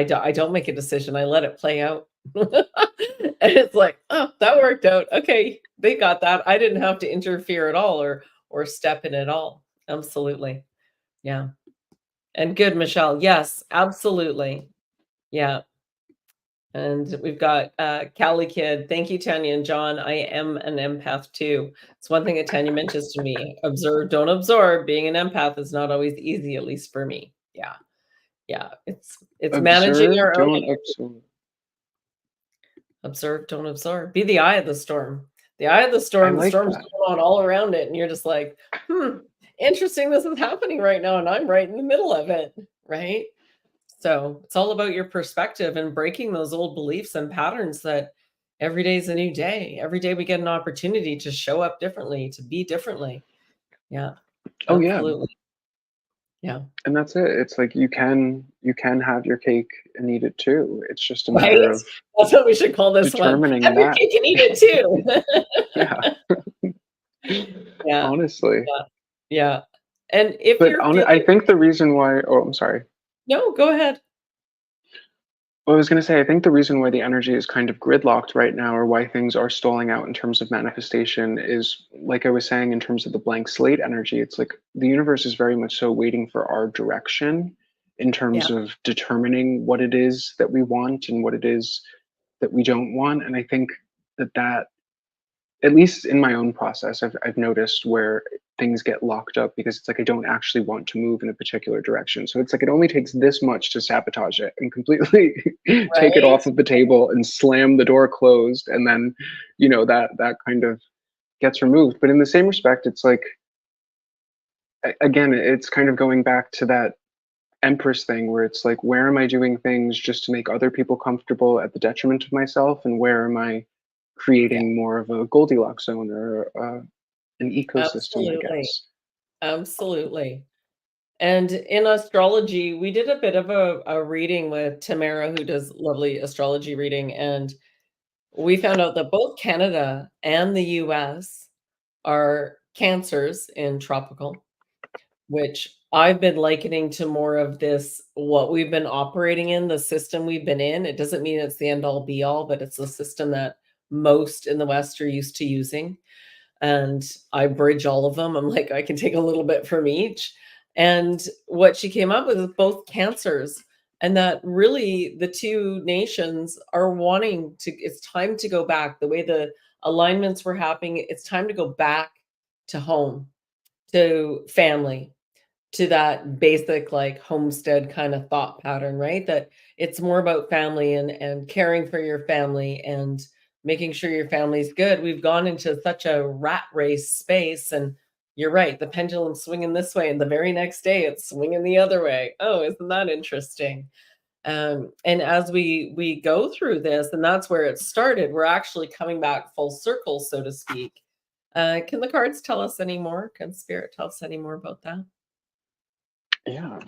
don't make a decision. I let it play out. And it's like, "Oh, that worked out. Okay, they got that. I didn't have to interfere at all or step in at all." Absolutely. Yeah. And good, Michelle. Yes, absolutely. Yeah. And we've got Cali Kid. Thank you, Tanya and John. I am an empath too. It's one thing that Tanya mentions to me. Observe, don't absorb. Being an empath is not always easy, at least for me. Yeah. Yeah. It's managing Observe, our own don't energy. absorb. Observe, don't absorb. Be the eye of the storm. The eye of the I storm, the like storm's that. going on all around it, and you're just like, interesting, this is happening right now, and I'm right in the middle of it, right? So it's all about your perspective and breaking those old beliefs and patterns that every day is a new day. Every day we get an opportunity to show up differently, to be differently. Yeah, Oh yeah, absolutely. Yeah. and that's it. It's like you can have your cake and eat it too. It's just a Right? matter of That's what we should call this one. determining Have your that. cake and eat it too. Yeah, Yeah. honestly. Yeah. Yeah. And if But you're I feeling think the reason why, oh, I'm sorry. no, go ahead. Well, I was going to say, I think the reason why the energy is kind of gridlocked right now, or why things are stalling out in terms of manifestation, is like I was saying, in terms of the blank slate energy. It's like the universe is very much so waiting for our direction in Yeah. terms of determining what it is that we want and what it is that we don't want. And I think that at least in my own process, I've noticed where things get locked up because it's like I don't actually want to move in a particular direction. So it's like it only takes this much to sabotage it and completely take it Right? off of the table and slam the door closed, and then that kind of gets removed. But in the same respect, it's like again, it's kind of going back to that Empress thing where it's like, where am I doing things just to make other people comfortable at the detriment of myself, and where am I Yeah. creating more of a Goldilocks zone or an ecosystem, I Absolutely. guess. Absolutely. And in astrology, we did a bit of a reading with Tamara, who does lovely astrology reading, and we found out that both Canada and the US are cancers in tropical, which I've been likening to more of this, what we've been operating in, the system we've been in. It doesn't mean it's the end all be all, but it's the system that most in the West are used to using. And I bridge all of them. I'm like, I can take a little bit from each. And what she came up with is both cancers, and that really the two nations are wanting to, it's time to go back. The way the alignments were happening, it's time to go back to home, to family, to that basic like homestead kind of thought pattern, right? That it's more about family and caring for your family and making sure your family's good. We've gone into such a rat race space, and you're right, the pendulum's swinging this way and the very next day it's swinging the other way. Oh, isn't that interesting? And as we go through this, and that's where it started, we're actually coming back full circle, so to speak. Can the cards tell us any more? Can spirit tell us any more about that? Yeah.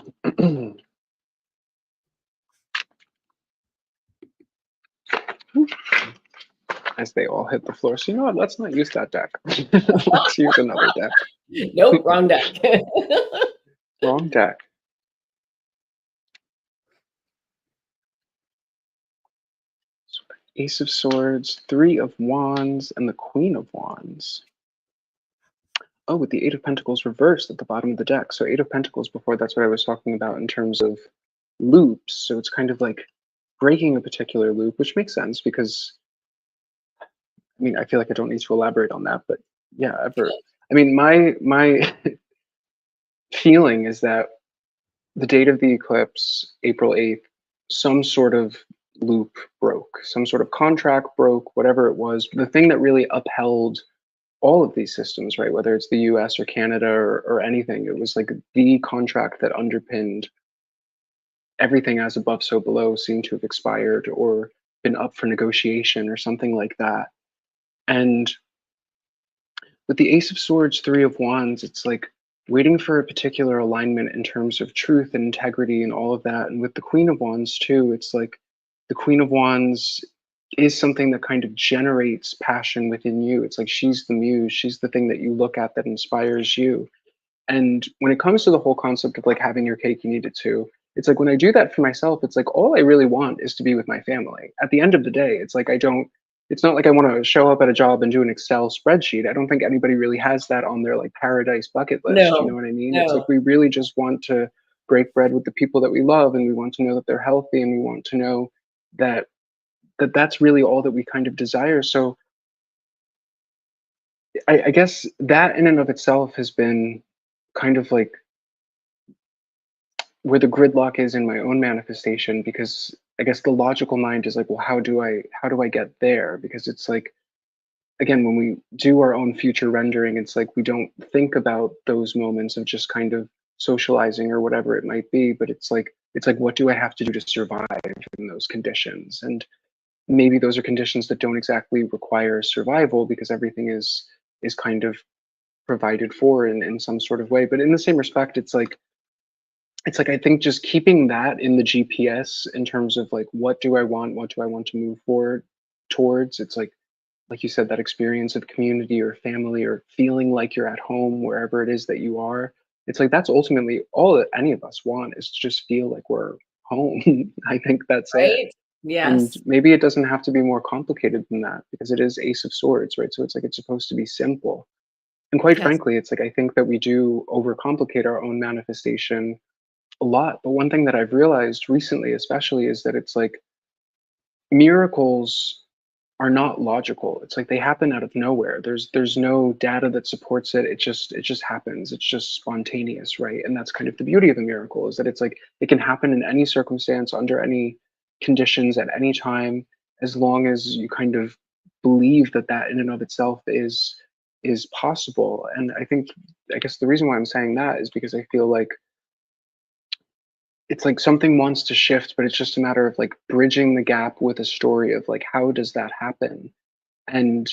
As they all hit the floor. So you know what? Let's not use that deck. Let's use another deck. Nope, wrong deck. Wrong deck. Ace of Swords, Three of Wands, and the Queen of Wands. Oh, with the Eight of Pentacles reversed at the bottom of the deck. So Eight of Pentacles before, that's what I was talking about in terms of loops. So it's kind of like breaking a particular loop, which makes sense because, I mean, I feel like I don't need to elaborate on that, but yeah, I mean, my feeling is that the date of the eclipse, April 8th, some sort of loop broke, some sort of contract broke, whatever it was. The thing that really upheld all of these systems, right? Whether it's the US or Canada or anything, it was like the contract that underpinned everything as above, so below seemed to have expired or been up for negotiation or something like that. And with the Ace of Swords, Three of Wands, it's like waiting for a particular alignment in terms of truth and integrity and all of that. And with the Queen of Wands too, it's like the Queen of Wands is something that kind of generates passion within you. It's like she's the muse, she's the thing that you look at that inspires you. And when it comes to the whole concept of like having your cake, you need it too. It's like when I do that for myself, it's like all I really want is to be with my family. At the end of the day, it's like it's not like I want to show up at a job and do an Excel spreadsheet. I don't think anybody really has that on their like paradise bucket list. You know No, what I mean? It's like no. we really just want to break bread with the people that we love, and we want to know that they're healthy, and we want to know that that's really all that we kind of desire. So I guess that in and of itself has been kind of like where the gridlock is in my own manifestation, because I guess the logical mind is like, well, how do I get there? Because it's like, again, when we do our own future rendering, it's like we don't think about those moments of just kind of socializing or whatever it might be, but it's like what do I have to do to survive in those conditions? And maybe those are conditions that don't exactly require survival because everything is kind of provided for in some sort of way. But in the same respect, it's like I think just keeping that in the GPS in terms of like what do I want, what do I want to move forward towards. It's like you said, that experience of community or family or feeling like you're at home wherever it is that you are. It's like that's ultimately all that any of us want, is to just feel like we're home. I think that's it. Right? And Yes. maybe it doesn't have to be more complicated than that because it is Ace of Swords, right? So it's like it's supposed to be simple. And quite Yes. frankly, it's like I think that we do overcomplicate our own manifestation a lot. But one thing that I've realized recently, especially, is that it's like miracles are not logical. It's like they happen out of nowhere. There's no data that supports it. It just happens. It's just spontaneous, right? And that's kind of the beauty of a miracle, is that it's like it can happen in any circumstance, under any conditions, at any time, as long as you kind of believe that that in and of itself is possible. And I guess the reason why I'm saying that is because I feel like it's like something wants to shift, but it's just a matter of like bridging the gap with a story of like how does that happen. And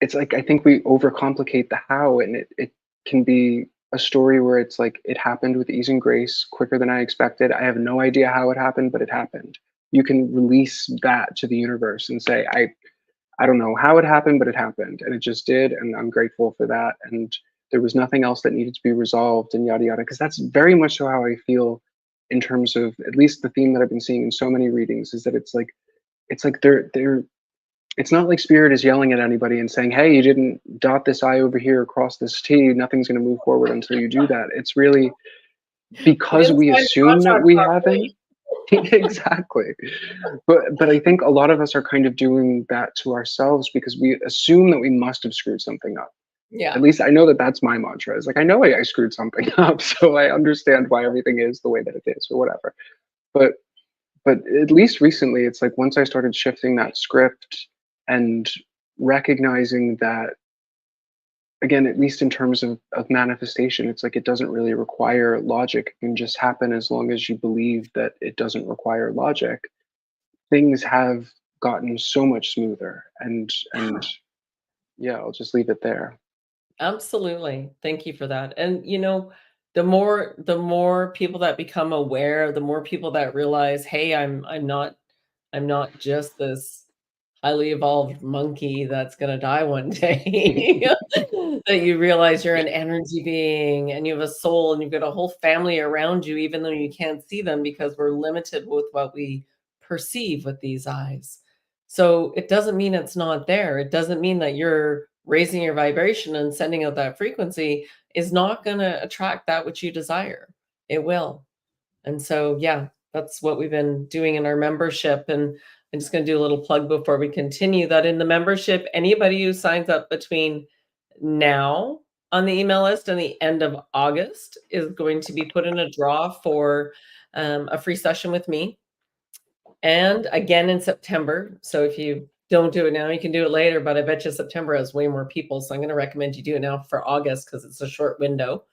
it's like I think we overcomplicate the how, and it can be a story where it's like it happened with ease and grace, quicker than I expected. I have no idea how it happened, but it happened. You can release that to the universe and say, I don't know how it happened, but it happened, and it just did, and I'm grateful for that. And there was nothing else that needed to be resolved, and yada yada. Because that's very much so how I feel in terms of at least the theme that I've been seeing in so many readings, is that it's like they're it's not like spirit is yelling at anybody and saying, hey, you didn't dot this I over here, cross this T, nothing's going to move forward until you do that. It's really You because didn't we sign the assume that contract we haven't. properly. Exactly. But I think a lot of us are kind of doing that to ourselves because we assume that we must have screwed something up. Yeah. At least I know that that's my mantra. It's like, I know I screwed something up, so I understand why everything is the way that it is or whatever. But at least recently, it's like once I started shifting that script and recognizing that, again, at least in terms of manifestation, it's like it doesn't really require logic. It can just happen as long as you believe that it doesn't require logic. Things have gotten so much smoother, and yeah, I'll just leave it there. Absolutely. Thank you for that. And the more people that become aware, the more people that realize, hey, I'm not just this highly evolved monkey that's gonna die one day. That you realize you're an energy being and you have a soul and you've got a whole family around you, even though you can't see them because we're limited with what we perceive with these eyes. So it doesn't mean it's not there. It doesn't mean that you're raising your vibration and sending out that frequency is not going to attract that which you desire. It will. And so, yeah, that's what we've been doing in our membership. And I'm just going to do a little plug before we continue that in the membership, anybody who signs up between now on the email list and the end of August is going to be put in a draw for a free session with me. And again in September. So if you don't do it now, you can do it later, but I bet you September has way more people. So I'm going to recommend you do it now for August because it's a short window.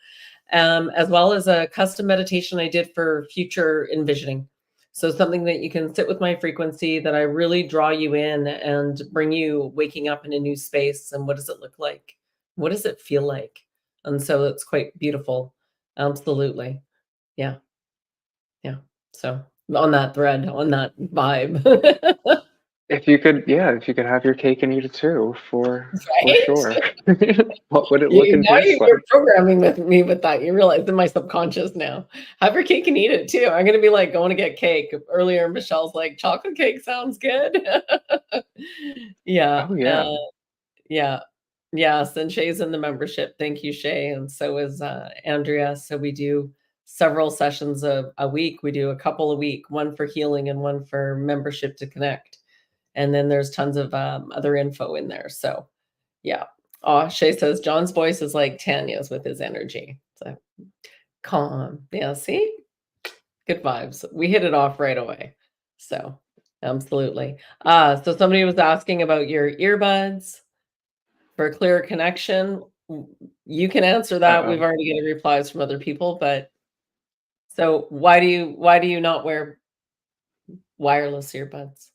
As well as a custom meditation I did for future envisioning. So something that you can sit with my frequency, that I really draw you in and bring you waking up in a new space. And what does it look like? What does it feel like? And so it's quite beautiful. Absolutely. Yeah. Yeah. So on that thread, on that vibe. If you could, yeah, if you could have your cake and eat it too, for Right? sure. What would it look You and now taste you're like? programming with me with that. You realize in my subconscious now. Have your cake and eat it too. I'm gonna be like going to get cake. Earlier, Michelle's like, chocolate cake sounds good. Yeah. Oh yeah. Yeah. Yes. And Shay's in the membership. Thank you, Shay. And so is Andrea. So we do several sessions a week. We do a couple a week, one for healing and one for membership to connect. And then there's tons of other info in there. So yeah. Oh, Shay says John's voice is like Tanya's with his energy. So calm. Yeah, see? Good vibes. We hit it off right away. So absolutely. So somebody was asking about your earbuds for a clearer connection. You can answer that. We've Uh-oh. already getting replies from other people, but so why do you not wear wireless earbuds?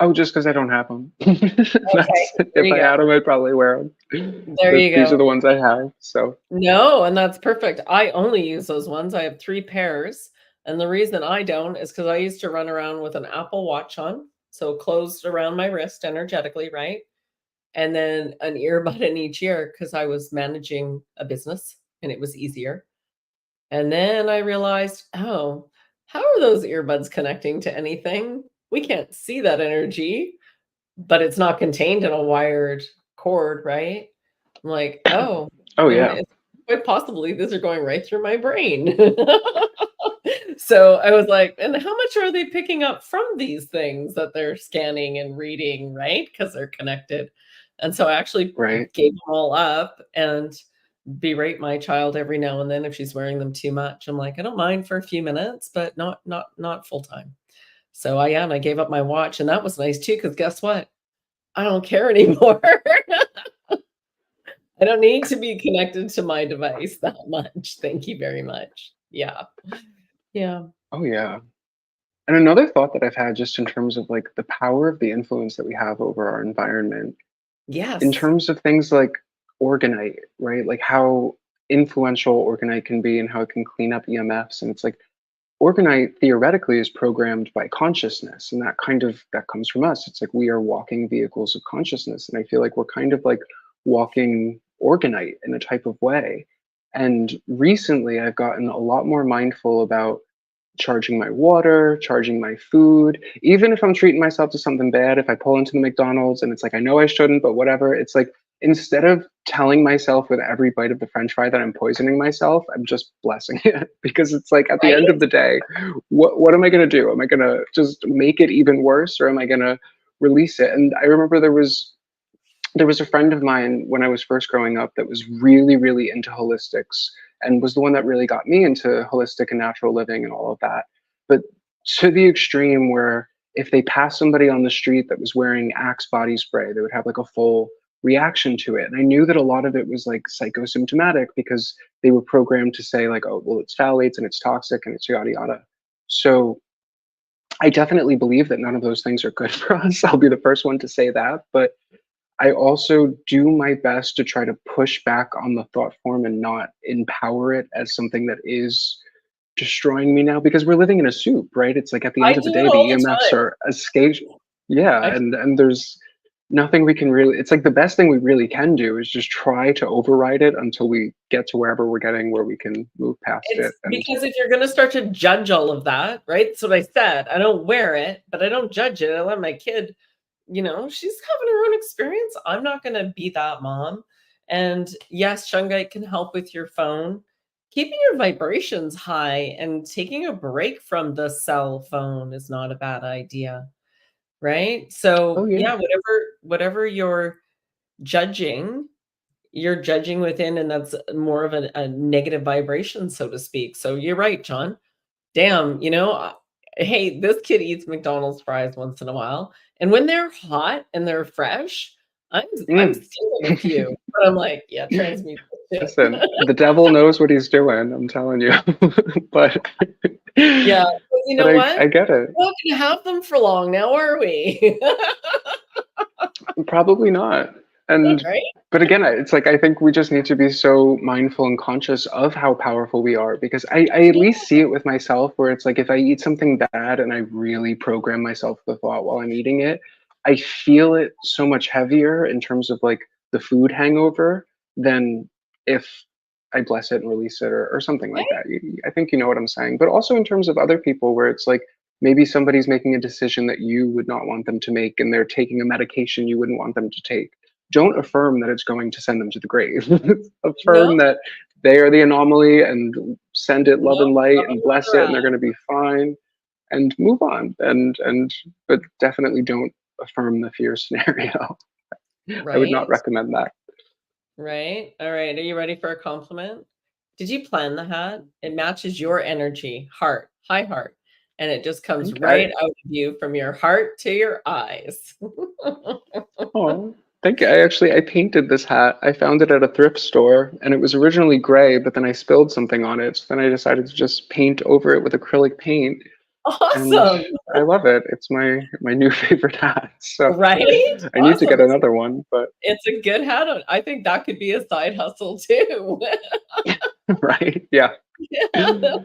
Oh, just because I don't have them. Okay, That's there if you I go. had them, I'd probably wear them. There But you these go. are the ones I have. So, No, and that's perfect. I only use those ones. I have 3 pairs, and the reason I don't is because I used to run around with an Apple Watch on, so closed around my wrist energetically, right? And then an earbud in each ear because I was managing a business and it was easier. And then I realized, oh, how are those earbuds connecting to anything? We can't see that energy, but it's not contained in a wired cord, right? I'm like, oh, oh and yeah, it's quite possibly these are going right through my brain. So I was like, and how much are they picking up from these things that they're scanning and reading, right? Because they're connected. And so I actually right. gave them all up and berate my child every now and then if she's wearing them too much. I'm like, I don't mind for a few minutes, but not full time. So I am. I gave up my watch, and that was nice too. Because guess what? I don't care anymore. I don't need to be connected to my device that much. Thank you very much. Yeah. Yeah. Oh yeah. And another thought that I've had just in terms of like the power of the influence that we have over our environment, in Yes. terms of things like Organite, right? Like how influential Organite can be and how it can clean up EMFs. And it's like Organite theoretically is programmed by consciousness, and that comes from us. It's like we are walking vehicles of consciousness, and I feel like we're kind of like walking organite in a type of way. And recently I've gotten a lot more mindful about charging my water, charging my food, even if I'm treating myself to something bad, if I pull into the McDonald's and it's like, I know I shouldn't, but whatever, it's like, instead of telling myself with every bite of the French fry that I'm poisoning myself, I'm just blessing it because it's like at the end Right? of the day, what am I going to do? Am I going to just make it even worse, or am I going to release it? And I remember there was a friend of mine when I was first growing up that was really, really into holistics and was the one that really got me into holistic and natural living and all of that. But to the extreme where if they passed somebody on the street that was wearing Axe body spray, they would have like a full reaction to it. And I knew that a lot of it was like psychosymptomatic because they were programmed to say like, oh, well, it's phthalates and it's toxic and it's yada yada. So I definitely believe that none of those things are good for us. I'll be the first one to say that. But I also do my best to try to push back on the thought form and not empower it as something that is destroying me now, because we're living in a soup, right? It's like at the I end of the do it day, the all the EMFs time. are a stage. Yeah, I and there's nothing we can really, it's like the best thing we really can do is just try to override it until we get to wherever we're getting where we can move past It's it. And because if you're going to start to judge all of that, right? That's what I said. I don't wear it, but I don't judge it. I let my kid, she's having her own experience. I'm not going to be that mom. And yes, shungite can help with your phone. Keeping your vibrations high and taking a break from the cell phone is not a bad idea, right? oh So, yeah. yeah, whatever judging you're judging within, and that's more of a negative vibration, so to speak. So you're right, John. Damn, hey, this kid eats McDonald's fries once in a while, and when they're hot and they're fresh, I'm Mm. stealing a few, but I'm like, yeah, transmute this Listen, shit. the devil knows what he's doing, I'm telling you. but Yeah, but you but know what? I get it. We're not gonna have them for long now, are we? Probably not. And Right? but again, it's like I think we just need to be so mindful and conscious of how powerful we are, because I at Yeah, least see it with myself where it's like if I eat something bad and I really program myself the thought while I'm eating it, I feel it so much heavier in terms of like the food hangover than if I bless it and release it, or something like right? that. I think you know what I'm saying. But also in terms of other people where it's like maybe somebody's making a decision that you would not want them to make, and they're taking a medication you wouldn't want them to take. Don't affirm that it's going to send them to the grave. No, Affirm that they are the anomaly and send it love no, and light love and them bless where it, they're and they're going to be fine, and move on. And but definitely don't affirm the fear scenario. at, I would not right? recommend that. Right. All right. Are you ready for a compliment? Did you plan the hat? It matches your energy, heart, high heart, and it just comes I right out of you from your heart to your eyes. Oh, thank you. I painted this hat. I found it at a thrift store and it was originally gray, but then I spilled something on it. So then I decided to just paint over it with acrylic paint, and Awesome. I love it. It's my new favorite hat. So Right? I need to Awesome. get another one, but It's a good hat. I think that could be a side hustle too. right? Yeah. Yeah.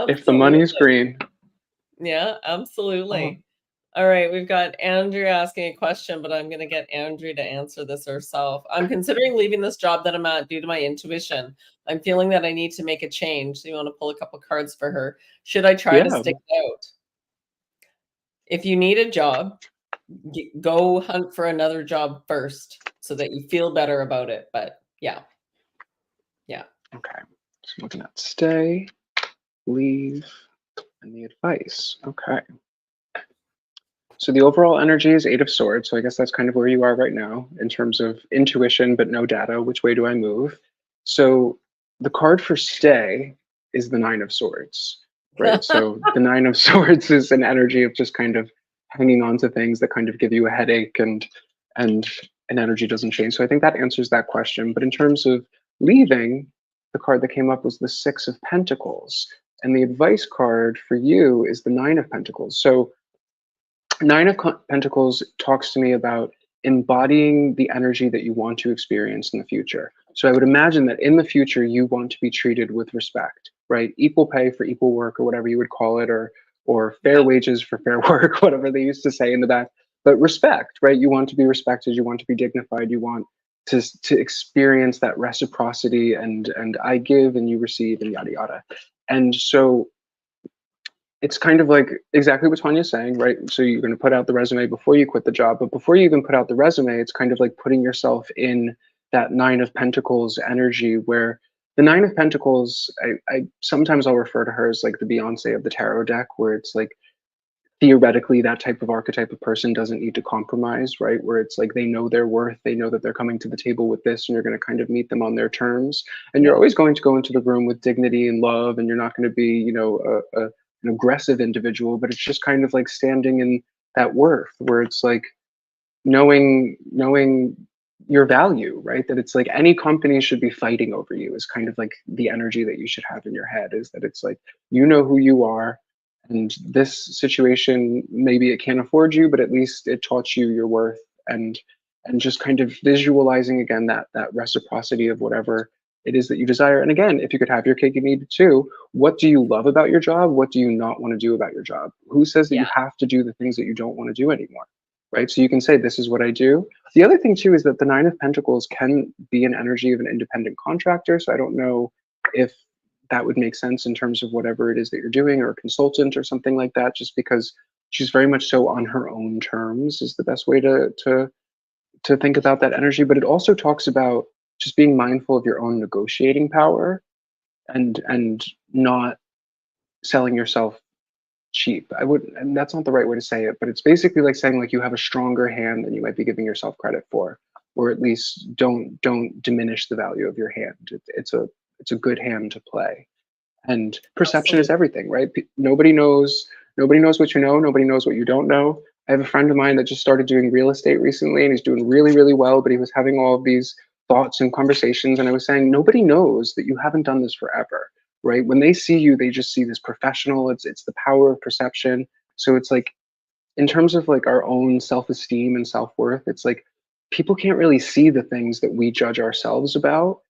If the money's Absolutely. green. Yeah, Oh, absolutely. All right, we've got Andrew asking a question, but I'm going to get Andrew to answer this herself. I'm considering leaving this job that I'm at due to my intuition. I'm feeling that I need to make a change. So you want to pull a couple cards for her. Should I try to yeah. stick it out? If you need a job, go hunt for another job first so that you feel better about it. But yeah, yeah. Okay. So I'm looking at stay, leave, and the advice. Okay. So the overall energy is Eight of Swords. So I guess that's kind of where you are right now in terms of intuition, but no data. Which way do I move? So the card for stay is the Nine of Swords, right? So the Nine of Swords is an energy of just kind of hanging on to things that kind of give you a headache, and an energy doesn't change. So I think that answers that question. But in terms of leaving, the card that came up was the Six of Pentacles. And the advice card for you is the Nine of Pentacles. So Nine of Pentacles talks to me about embodying the energy that you want to experience in the future. So I would imagine that in the future, you want to be treated with respect, right? Equal pay for equal work, or whatever you would call it, or fair Yeah. wages for fair work, whatever they used to say in the back. But respect, right? You want to be respected. You want to be dignified. You want to experience that reciprocity and I give and you receive and yada yada. And so it's kind of like exactly what Tanya's saying, right? So you're going to put out the resume before you quit the job, but before you even put out the resume, it's kind of like putting yourself in that Nine of Pentacles energy, where the Nine of Pentacles, I sometimes I'll refer to her as like the Beyonce of the tarot deck, where it's like theoretically that type of archetype of person doesn't need to compromise, right? Where it's like they know their worth, they know that they're coming to the table with this, and you're going to kind of meet them on their terms, and you're always going to go into the room with dignity and love, and you're not going to be, you know, an aggressive individual, but it's just kind of like standing in that worth, where it's like knowing your value, right? That it's like any company should be fighting over you is kind of like the energy that you should have in your head, is that it's like, you know who you are, and this situation, maybe it can't afford you, but at least it taught you your worth. And just kind of visualizing again that reciprocity of whatever it is that you desire. And again, if you could have your cake and eat it too, what do you love about your job? What do you not want to do about your job? Who says that you Yeah. have to do the things that you don't want to do anymore? Right? So you can say, this is what I do. The other thing too is that the Nine of Pentacles can be an energy of an independent contractor. So I don't know if that would make sense in terms of whatever it is that you're doing, or a consultant or something like that, just because she's very much so on her own terms is the best way to think about that energy. But it also talks about just being mindful of your own negotiating power and not selling yourself cheap. I would, and that's not the right way to say it, but it's basically like saying like you have a stronger hand than you might be giving yourself credit for, or at least don't diminish the value of your hand. It's a good hand to play. And perception is Absolutely. everything, right? Nobody knows what you know, nobody knows what you don't know. I have a friend of mine that just started doing real estate recently, and he's doing really, really well, but he was having all of these thoughts and conversations, and I was saying, nobody knows that you haven't done this forever, right? When they see you, they just see this professional. It's the power of perception. So it's like, in terms of like our own self-esteem and self-worth, it's like people can't really see the things that we judge ourselves about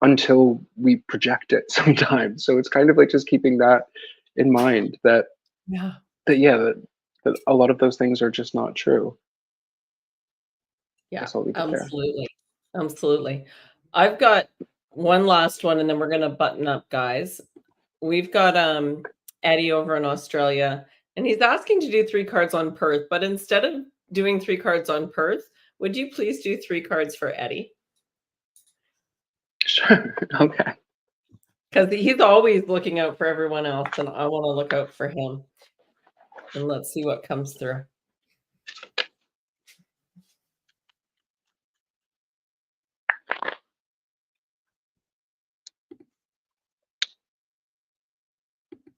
until we project it sometimes. So it's kind of like just keeping that in mind, that Yeah. yeah, that a lot of those things are just not true. Yeah. Guess I'll leave it there. Absolutely. Absolutely. I've got one last one, and then we're gonna button up, guys. We've got Eddie over in Australia, and he's asking to do 3 cards on Perth, but instead of doing 3 cards on Perth, would you please do 3 cards for Eddie? Sure. Okay. Because he's always looking out for everyone else, and I want to look out for him. And let's see what comes through.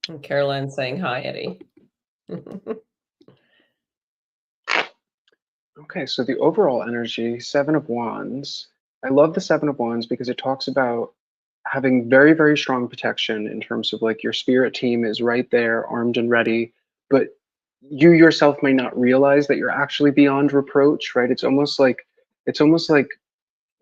And Caroline's saying hi, Eddie. Okay, so the overall energy, Seven of Wands. I love the Seven of Wands because it talks about having very, very strong protection in terms of like your spirit team is right there, armed and ready, but you yourself may not realize that you're actually beyond reproach, right? It's almost like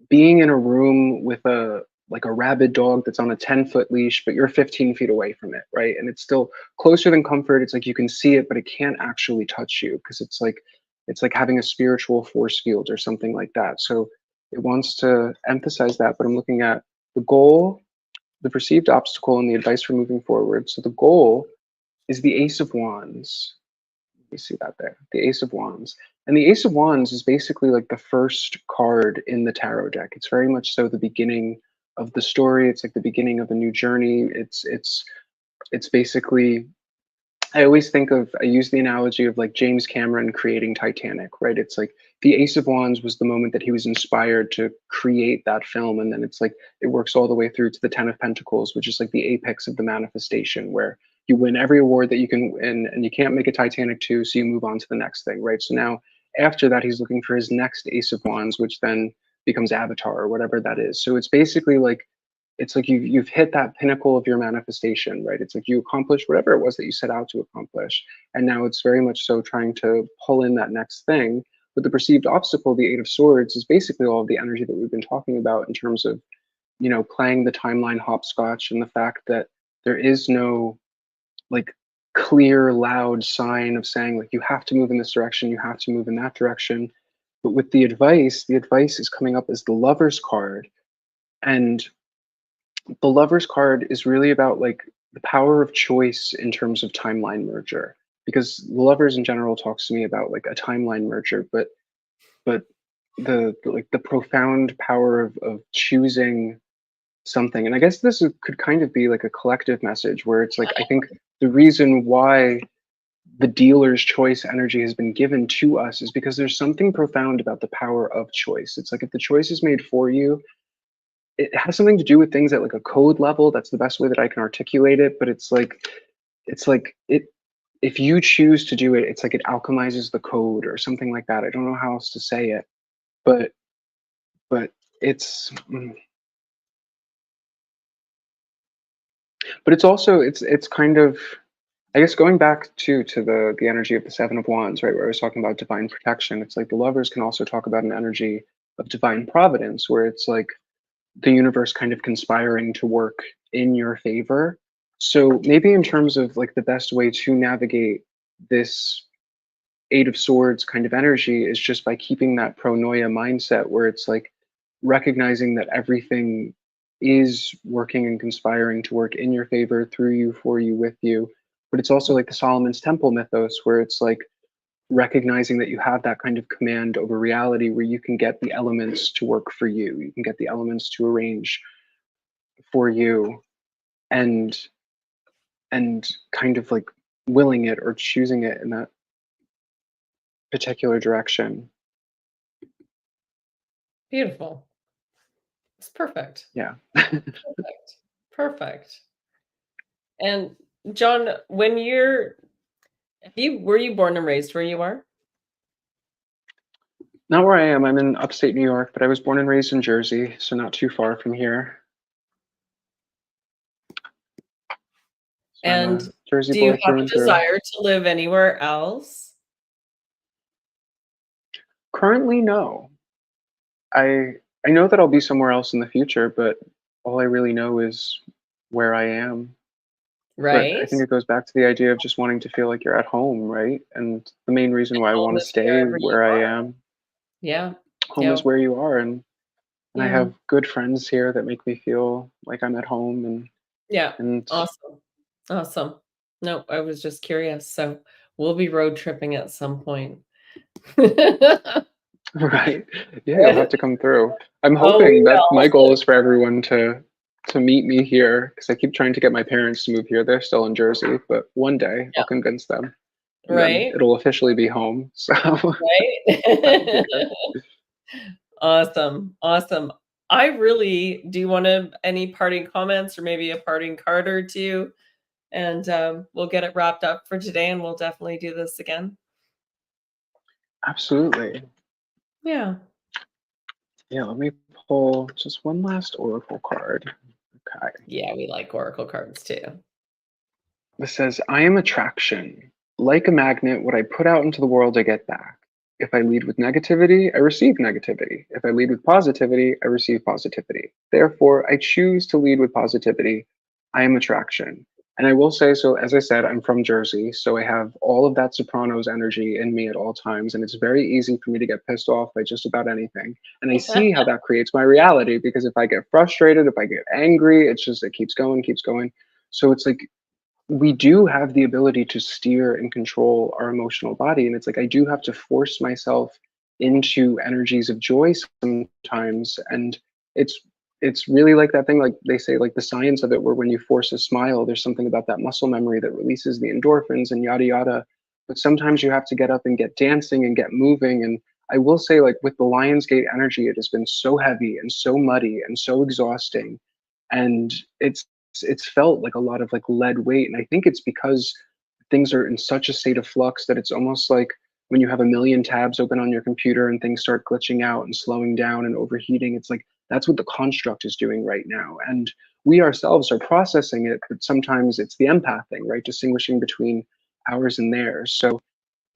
being in a room with a like a rabid dog that's on a 10-foot leash, but you're 15 feet away from it, right? And it's still closer than comfort. It's like you can see it, but it can't actually touch you, because it's like having a spiritual force field or something like that. So it wants to emphasize that, but I'm looking at the goal, the perceived obstacle, and the advice for moving forward. So the goal is the Ace of Wands. You see that there, the Ace of Wands. And the Ace of Wands is basically like the first card in the tarot deck. It's very much so the beginning of the story. It's like the beginning of a new journey. It's basically, I use the analogy of like James Cameron creating Titanic, right? It's like the Ace of Wands was the moment that he was inspired to create that film. And then it's like it works all the way through to the Ten of Pentacles, which is like the apex of the manifestation, where you win every award that you can win and you can't make a Titanic 2, so you move on to the next thing, right? So now after that, he's looking for his next Ace of Wands, which then becomes Avatar or whatever that is. So it's basically like you've hit that pinnacle of your manifestation, right? It's like you accomplished whatever it was that you set out to accomplish, and now it's very much so trying to pull in that next thing. But the perceived obstacle, the Eight of Swords, is basically all of the energy that we've been talking about in terms of, playing the timeline hopscotch, and the fact that there is no like clear, loud sign of saying like you have to move in this direction, you have to move in that direction. But with the advice is coming up as the Lover's card. And the Lover's card is really about like the power of choice in terms of timeline merger. Because the Lovers in general talks to me about like a timeline merger, but like the profound power of choosing something. And I guess could kind of be like a collective message where it's like I think the reason why the dealer's choice energy has been given to us is because there's something profound about the power of choice. It's like if the choice is made for you, it has something to do with things at like a code level. That's the best way that I can articulate it. But it's like it if you choose to do it, it's like it alchemizes the code or something like that. I don't know how else to say it, but but it's but it's also it's kind of, I guess, going back to the energy of the Seven of Wands, right, where I was talking about divine protection. It's like the Lovers can also talk about an energy of divine providence, where it's like the universe kind of conspiring to work in your favor. So maybe in terms of like the best way to navigate this Eight of Swords kind of energy is just by keeping that pronoia mindset, where it's like recognizing that everything is working and conspiring to work in your favor, through you, for you, with you. But it's also like the Solomon's Temple mythos, where it's like recognizing that you have that kind of command over reality, where you can get the elements to work for you. You can get the elements to arrange for you, and kind of like willing it or choosing it in that particular direction. Beautiful. It's perfect. Yeah. Perfect. Perfect. And Jon, when were you born and raised where you are? Not where I am. I'm in upstate New York, but I was born and raised in Jersey, so not too far from here. So And Jersey do you boy have through a and through. desire to live anywhere else? Currently, no. I know that I'll be somewhere else in the future, but all I really know is where I am. But I Right? think it goes back to the idea of just wanting to feel like you're at home, right? And the main reason why I Home want to is stay wherever you where I are. am, Yeah. home is Yeah. where you are, and I Yeah. have good friends here that make me feel like I'm at home, Yeah. and Awesome. Awesome. No, I was just curious. So we'll be road tripping at some point. right. Yeah, you'll have to come through. I'm Oh, hoping we that my will. goal is for everyone to meet me here, because I keep trying to get my parents to move here. They're still in Jersey, but one day Yeah. I'll convince them, and then Right. it'll officially be home. So that'll be Right. good. Awesome. Awesome. I really do want to any parting comments or maybe a parting card or two, and we'll get it wrapped up for today, and we'll definitely do this again. Absolutely. Yeah. Yeah, let me pull just one last oracle card. Okay. Yeah, we like oracle cards too. This says, I am attraction. Like a magnet, what I put out into the world, I get back. If I lead with negativity, I receive negativity. If I lead with positivity, I receive positivity. Therefore, I choose to lead with positivity. I am attraction. And I will say, so as I said, I'm from Jersey, so I have all of that Sopranos energy in me at all times. And it's very easy for me to get pissed off by just about anything. And I see how that creates my reality, because if I get frustrated, if I get angry, it keeps going, keeps going. So it's like we do have the ability to steer and control our emotional body. And it's like I do have to force myself into energies of joy sometimes. And it's it's really like that thing, like they say, like the science of it, where when you force a smile, there's something about that muscle memory that releases the endorphins and yada yada. But sometimes you have to get up and get dancing and get moving. And I will say, like with the Lionsgate energy, it has been so heavy and so muddy and so exhausting. And it's felt like a lot of like lead weight. And I think it's because things are in such a state of flux that it's almost like when you have a million tabs open on your computer and things start glitching out and slowing down and overheating. It's like that's what the construct is doing right now. And we ourselves are processing it, but sometimes it's the empath thing, right? Distinguishing between ours and theirs. So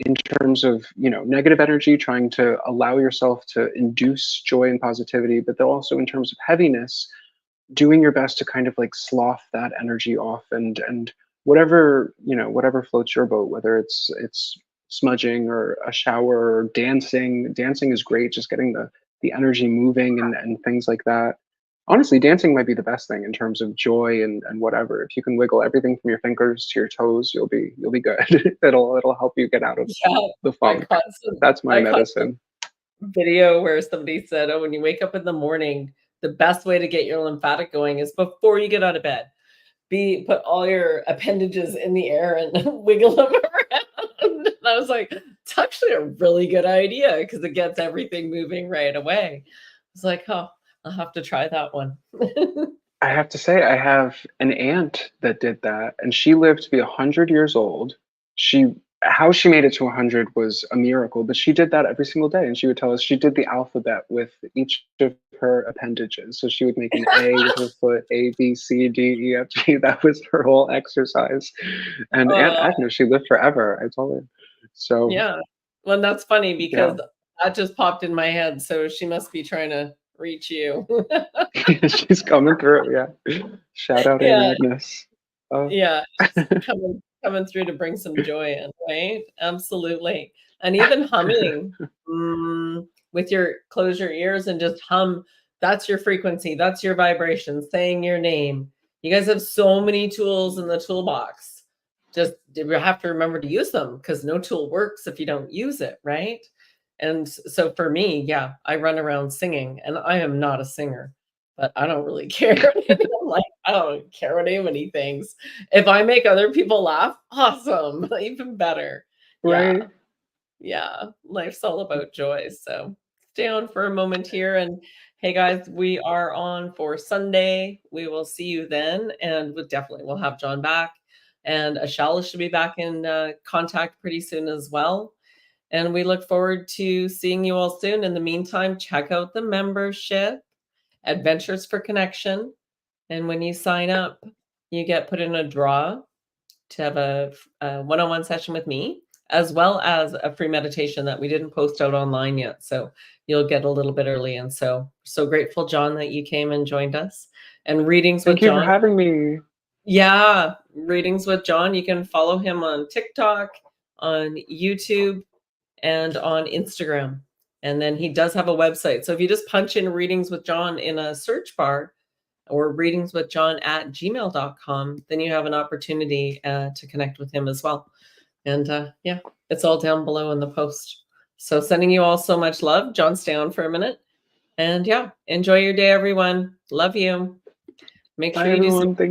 in terms of, negative energy, trying to allow yourself to induce joy and positivity, but then also in terms of heaviness, doing your best to kind of like slough that energy off, and whatever floats your boat, whether it's smudging or a shower or dancing. Dancing is great, just getting the energy moving and things like that. Honestly, dancing might be the best thing in terms of joy and whatever. If you can wiggle everything from your fingers to your toes, you'll be good. It'll help you get out of Yeah, the I funk. caught some That's my I caught some medicine. video where somebody said, "Oh, when you wake up in the morning, the best way to get your lymphatic going is before you get out of bed. Put all your appendages in the air and wiggle them around." And I was like, "It's actually a really good idea because it gets everything moving right away." I was like, "Oh, I'll have to try that one." I have to say, I have an aunt that did that, and she lived to be 100 years old. She How she made it to 100 was a miracle, but she did that every single day, and she would tell us she did the alphabet with each of her appendages. So she would make an A with her foot, A, B, C, D, E, F, G. That was her whole exercise. And Aunt Oh, Agnes, she lived forever. I told her. So yeah. Well, that's funny yeah, because that just popped in my head, so she must be trying to reach you. she's coming through. Yeah, shout out Aunt Yeah, Agnes. Oh. yeah, she's coming through to bring some joy in, right? Absolutely. And even humming, with your close your ears and just hum. That's your frequency, that's your vibration, saying your name. You guys have so many tools in the toolbox. Just you have to remember to use them because no tool works if you don't use it, right? And so for me, yeah, I run around singing and I am not a singer, but I don't really care. I'm like, I don't care what anybody thinks. If I make other people laugh, awesome, even better. Yeah, Right. yeah. Life's all about joy. So stay on for a moment here. And hey, guys, we are on for Sunday. We will see you then. And we definitely will have John back. And Ashella should be back in contact pretty soon as well. And we look forward to seeing you all soon. In the meantime, check out the membership, Adventures for Connection. And when you sign up, you get put in a draw to have a one-on-one session with me, as well as a free meditation that we didn't post out online yet. So you'll get a little bit early. And so grateful, John, that you came and joined us. And Readings with Thank you for John. having me. Yeah, Readings with John. You can follow him on TikTok, on YouTube, and on Instagram. And then he does have a website. So if you just punch in Readings with John in a search bar, or readingswithjon@gmail.com, then you have an opportunity to connect with him as well. And yeah, it's all down below in the post. So sending you all so much love. John, stay on for a minute. And yeah, enjoy your day, everyone. Love you. Make Bye, sure you do some everyone. Thank